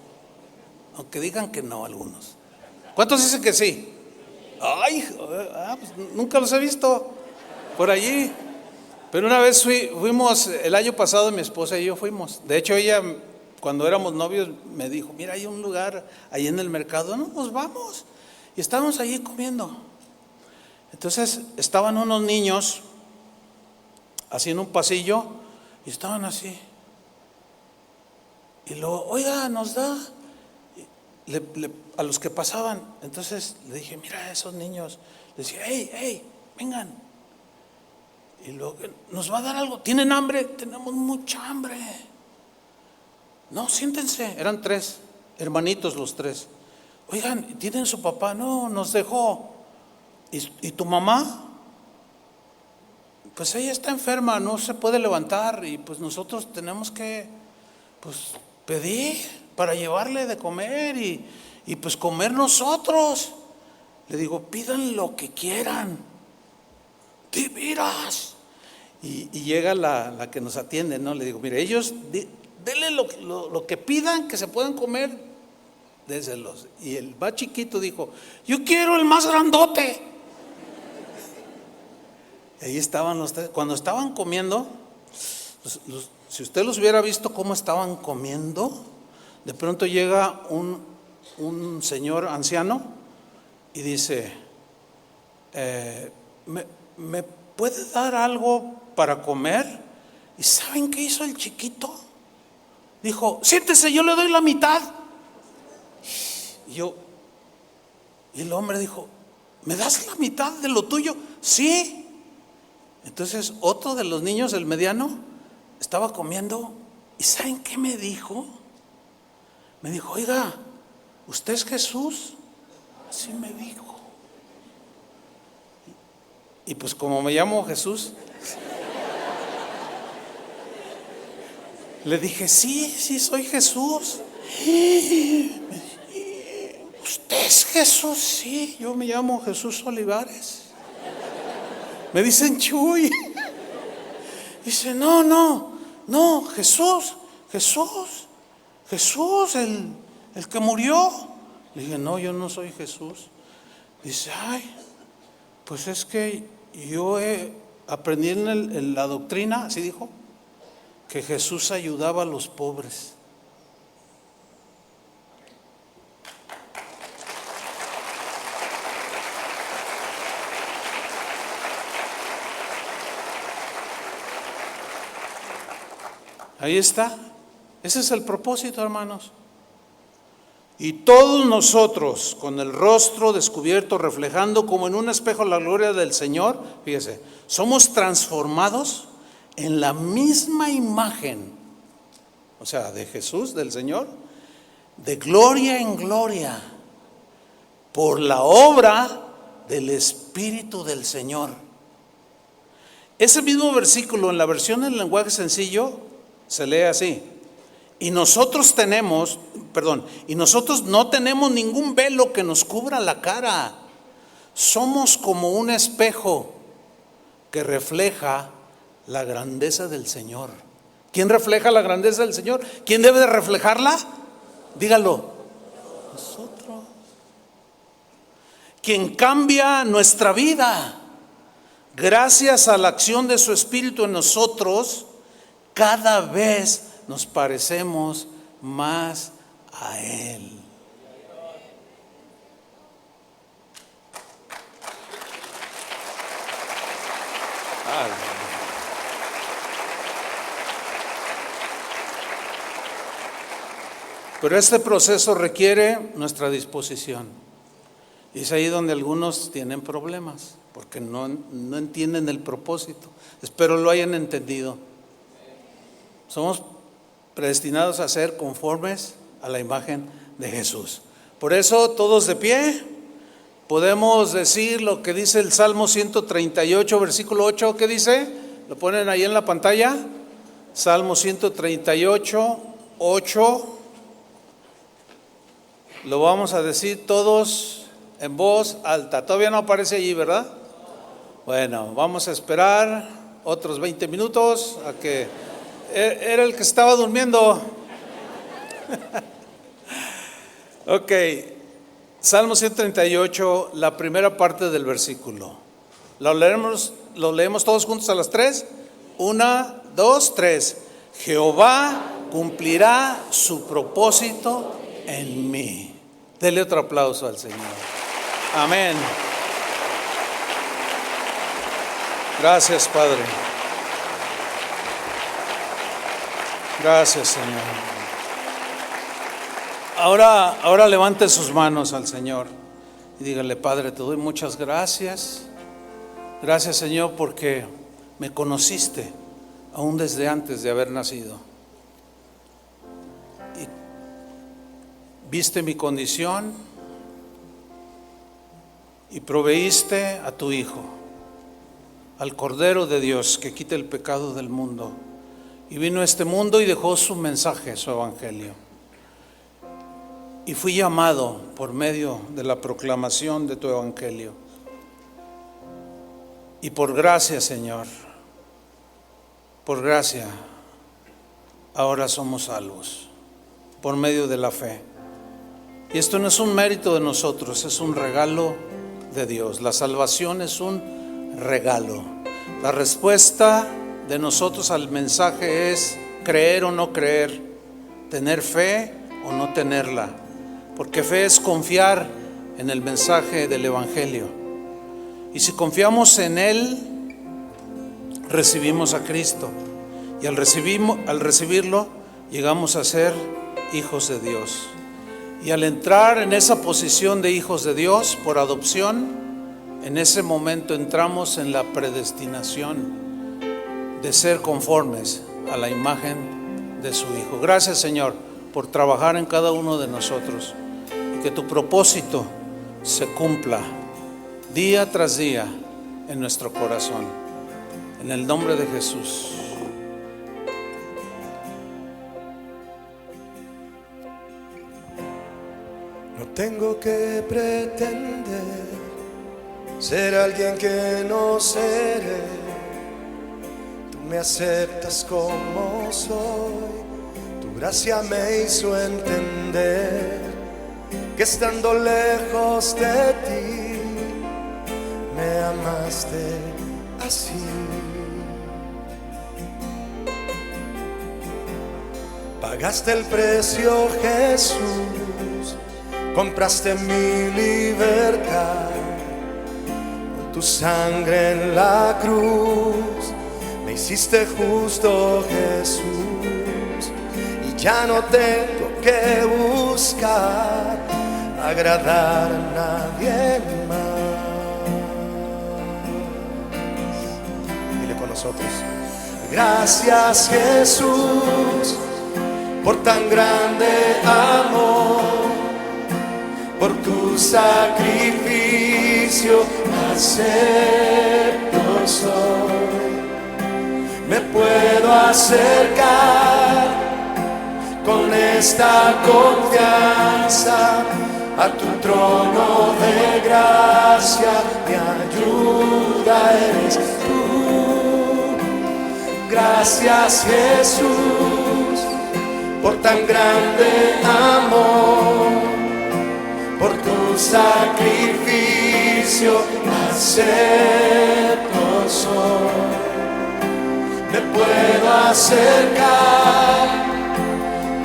Aunque digan que no algunos. ¿Cuántos dicen que sí? Ay, pues nunca los he visto por allí. Pero una vez fuimos, el año pasado mi esposa y yo fuimos. De hecho ella, cuando éramos novios, me dijo, mira, hay un lugar ahí en el mercado. No, pues vamos. Y estábamos allí comiendo. Entonces estaban unos niños así en un pasillo y estaban así. Y luego, oiga, nos da a los que pasaban. Entonces le dije, mira a esos niños. Le decía, hey, vengan. Y luego, ¿nos va a dar algo? ¿Tienen hambre? Tenemos mucha hambre. No, siéntense. Eran 3 hermanitos los 3. Oigan, ¿tienen su papá? No, nos dejó. ¿Y tu mamá? Pues ella está enferma, no se puede levantar y pues nosotros tenemos que pedir para llevarle de comer y pues comer nosotros. Le digo, pidan lo que quieran. ¿Te miras? Y llega la que nos atiende, ¿no? Le digo, mire, ellos denle lo que pidan que se puedan comer, déselos. Y el más chiquito dijo, yo quiero el más grandote. Y ahí estaban los 3. Cuando estaban comiendo, si usted los hubiera visto cómo estaban comiendo, de pronto llega un señor anciano y dice, ¿me puede dar algo para comer? ¿Y saben qué hizo el chiquito? Dijo, siéntese, yo le doy la mitad. Y el hombre dijo, ¿me das la mitad de lo tuyo? Sí. Entonces otro de los niños, el mediano, estaba comiendo. ¿Y saben qué me dijo? Me dijo, oiga, ¿usted es Jesús? Así me dijo. Y pues como me llamo Jesús, Le dije, sí, soy Jesús. ¿Usted es Jesús? Sí, yo me llamo Jesús Olivares. Me dicen Chuy. Dice, no, Jesús, el que murió. Le dije, no, yo no soy Jesús. Dice, pues es que yo aprendí en la doctrina, así dijo, que Jesús ayudaba a los pobres. Ahí está. Ese es el propósito, hermanos. Y todos nosotros, con el rostro descubierto, reflejando como en un espejo la gloria del Señor, fíjese, somos transformados en la misma imagen, o sea, de Jesús, del Señor, de gloria en gloria, por la obra del Espíritu del Señor. Ese mismo versículo en la versión en lenguaje sencillo se lee así: y nosotros no tenemos ningún velo que nos cubra la cara. Somos como un espejo que refleja la grandeza del Señor. ¿Quién refleja la grandeza del Señor? ¿Quién debe de reflejarla? Dígalo. Nosotros. Quien cambia nuestra vida. Gracias a la acción de su Espíritu en nosotros, cada vez nos parecemos más a Él. Pero este proceso requiere nuestra disposición. Y es ahí donde algunos tienen problemas, porque no entienden el propósito. Espero lo hayan entendido. Somos predestinados a ser conformes a la imagen de Jesús. Por eso, todos de pie, podemos decir lo que dice el Salmo 138, versículo 8. ¿Qué dice? ¿Lo ponen ahí en la pantalla? Salmo 138, 8. Lo vamos a decir todos en voz alta. Todavía no aparece allí, ¿verdad? Bueno, vamos a esperar otros 20 minutos a que... Era el que estaba durmiendo. Ok, Salmo 138, la primera parte del versículo. Lo leemos todos juntos a las 3. 1, 2, 3. Jehová cumplirá su propósito en mí. Dele otro aplauso al Señor. Amén. Gracias, Padre. Gracias, Señor. Ahora levante sus manos al Señor y dígale: Padre, te doy muchas gracias. Gracias, Señor, porque me conociste aún desde antes de haber nacido. Y viste mi condición y proveíste a tu Hijo, al Cordero de Dios que quita el pecado del mundo. Y vino a este mundo y dejó su mensaje, su evangelio. Y fui llamado por medio de la proclamación de tu evangelio. Y por gracia, Señor, por gracia, ahora somos salvos por medio de la fe. Y esto no es un mérito de nosotros, es un regalo de Dios. La salvación es un regalo. La respuesta de nosotros al mensaje es creer o no creer, tener fe o no tenerla, porque fe es confiar en el mensaje del evangelio. Y si confiamos en él, recibimos a Cristo, y al recibirlo llegamos a ser hijos de Dios. Y al entrar en esa posición de hijos de Dios por adopción, en ese momento entramos en la predestinación de ser conformes a la imagen de su Hijo. Gracias, Señor, por trabajar en cada uno de nosotros y que tu propósito se cumpla día tras día en nuestro corazón. En el nombre de Jesús. tengo que pretender ser alguien que no seré. Tú me aceptas como soy. Tu gracia me hizo entender que estando lejos de ti me amaste así. Pagaste el precio, Jesús, compraste mi libertad. Con tu sangre en la cruz me hiciste justo, Jesús. Y ya no tengo que buscar agradar a nadie más. Dile con nosotros: gracias, Jesús, por tan grande amor, por tu sacrificio acepto soy. Me puedo acercar con esta confianza a tu trono de gracia. Mi ayuda eres tú. Gracias, Jesús, por tan grande amor, por tu sacrificio acepto soy. Me puedo acercar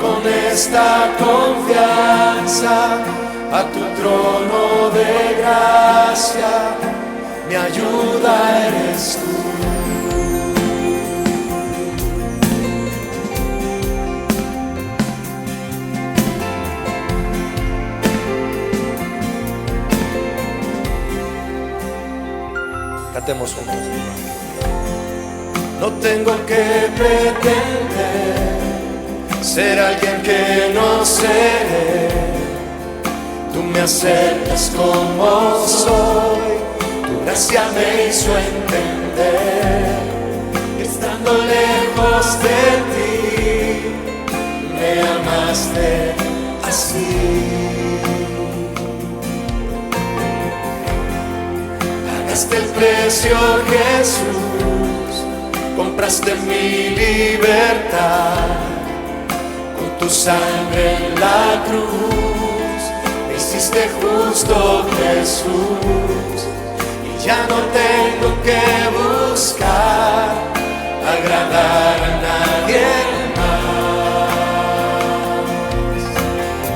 con esta confianza a tu trono de gracia. Mi ayuda eres tú. Cantemos juntos. No tengo que pretender ser alguien que no seré. Tú me aceptas como soy. Tu gracia me hizo entender que estando lejos de ti me amaste así. Pagaste el precio, Jesús, compraste mi libertad. Con tu sangre en la cruz me hiciste justo, Jesús. Y ya no tengo que buscar agradar a nadie más.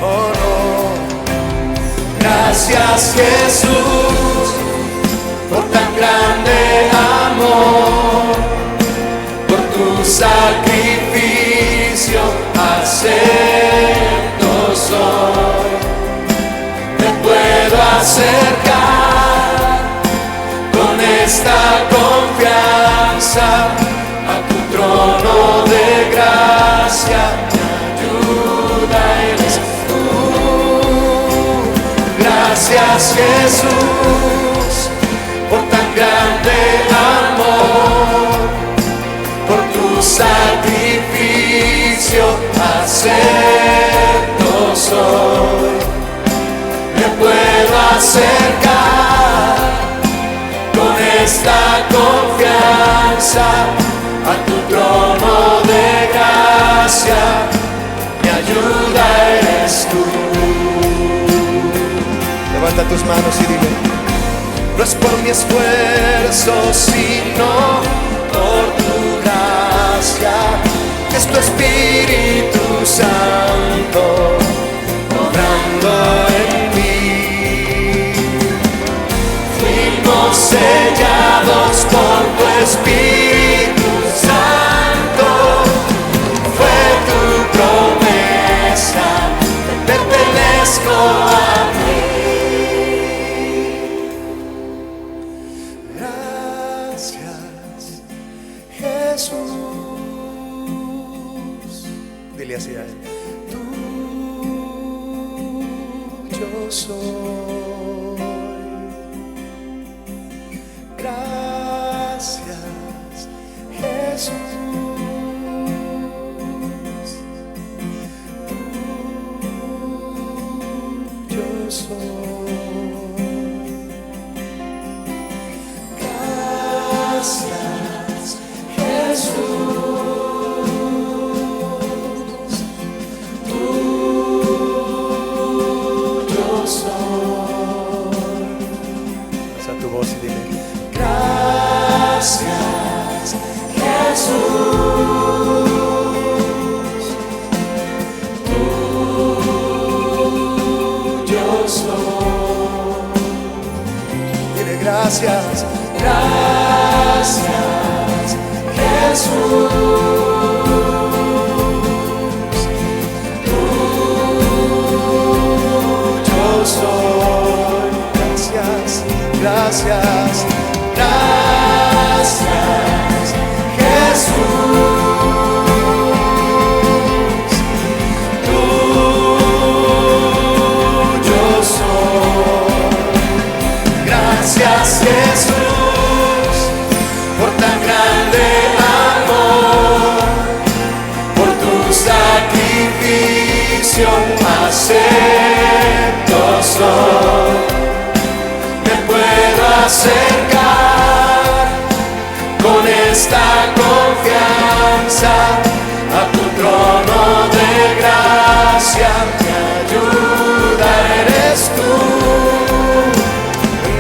Oh no. Gracias, Jesús, por tan grande amor, por tu sacrificio acepto soy. Me puedo acercar con esta confianza a tu trono de gracia. Mi ayuda eres tú. Gracias, Jesús, por tan grande amor, por tu sacrificio acepto soy. Me puedo acercar con esta confianza a tu trono de gracia. Mi ayuda eres tú. Levanta tus manos y dile: no es por mi esfuerzo, sino por tu gracia. Es tu Espíritu Santo obrando en mí. Fuimos sellados por tu Espíritu Santo. Fue tu promesa, te pertenezco a mí. Jesús, dile así a él: tuyo soy. Gracias, Jesús. Tuyo voz y dile: Gracias, Jesús, tuyo soy. dile gracias, Gracias, Jesús, tuyo soy. gracias, gracias, Gracias, Jesús, tuyo soy. Gracias, Jesús, por tan grande amor, por tu sacrificio acepto soy. Me puedo acercar con esta confianza a tu trono de gracia. Mi ayuda eres tú.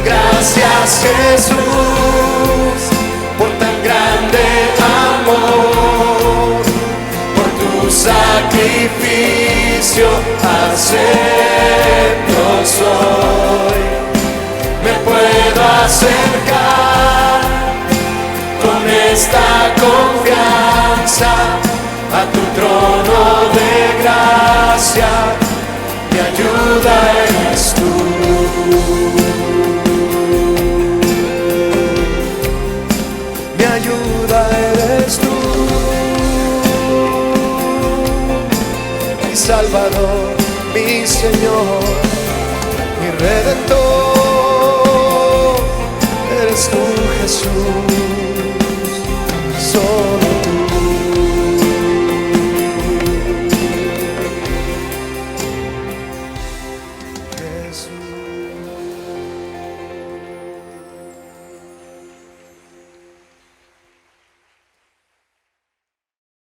Gracias, Jesús, por tan grande amor, por tu sacrificio acepto soy. Me puedo acercar con esta confianza a tu trono de gracia. Mi ayuda eres tú. mi ayuda eres tú, mi Salvador, mi Señor, mi Redentor, eres tú, Jesús.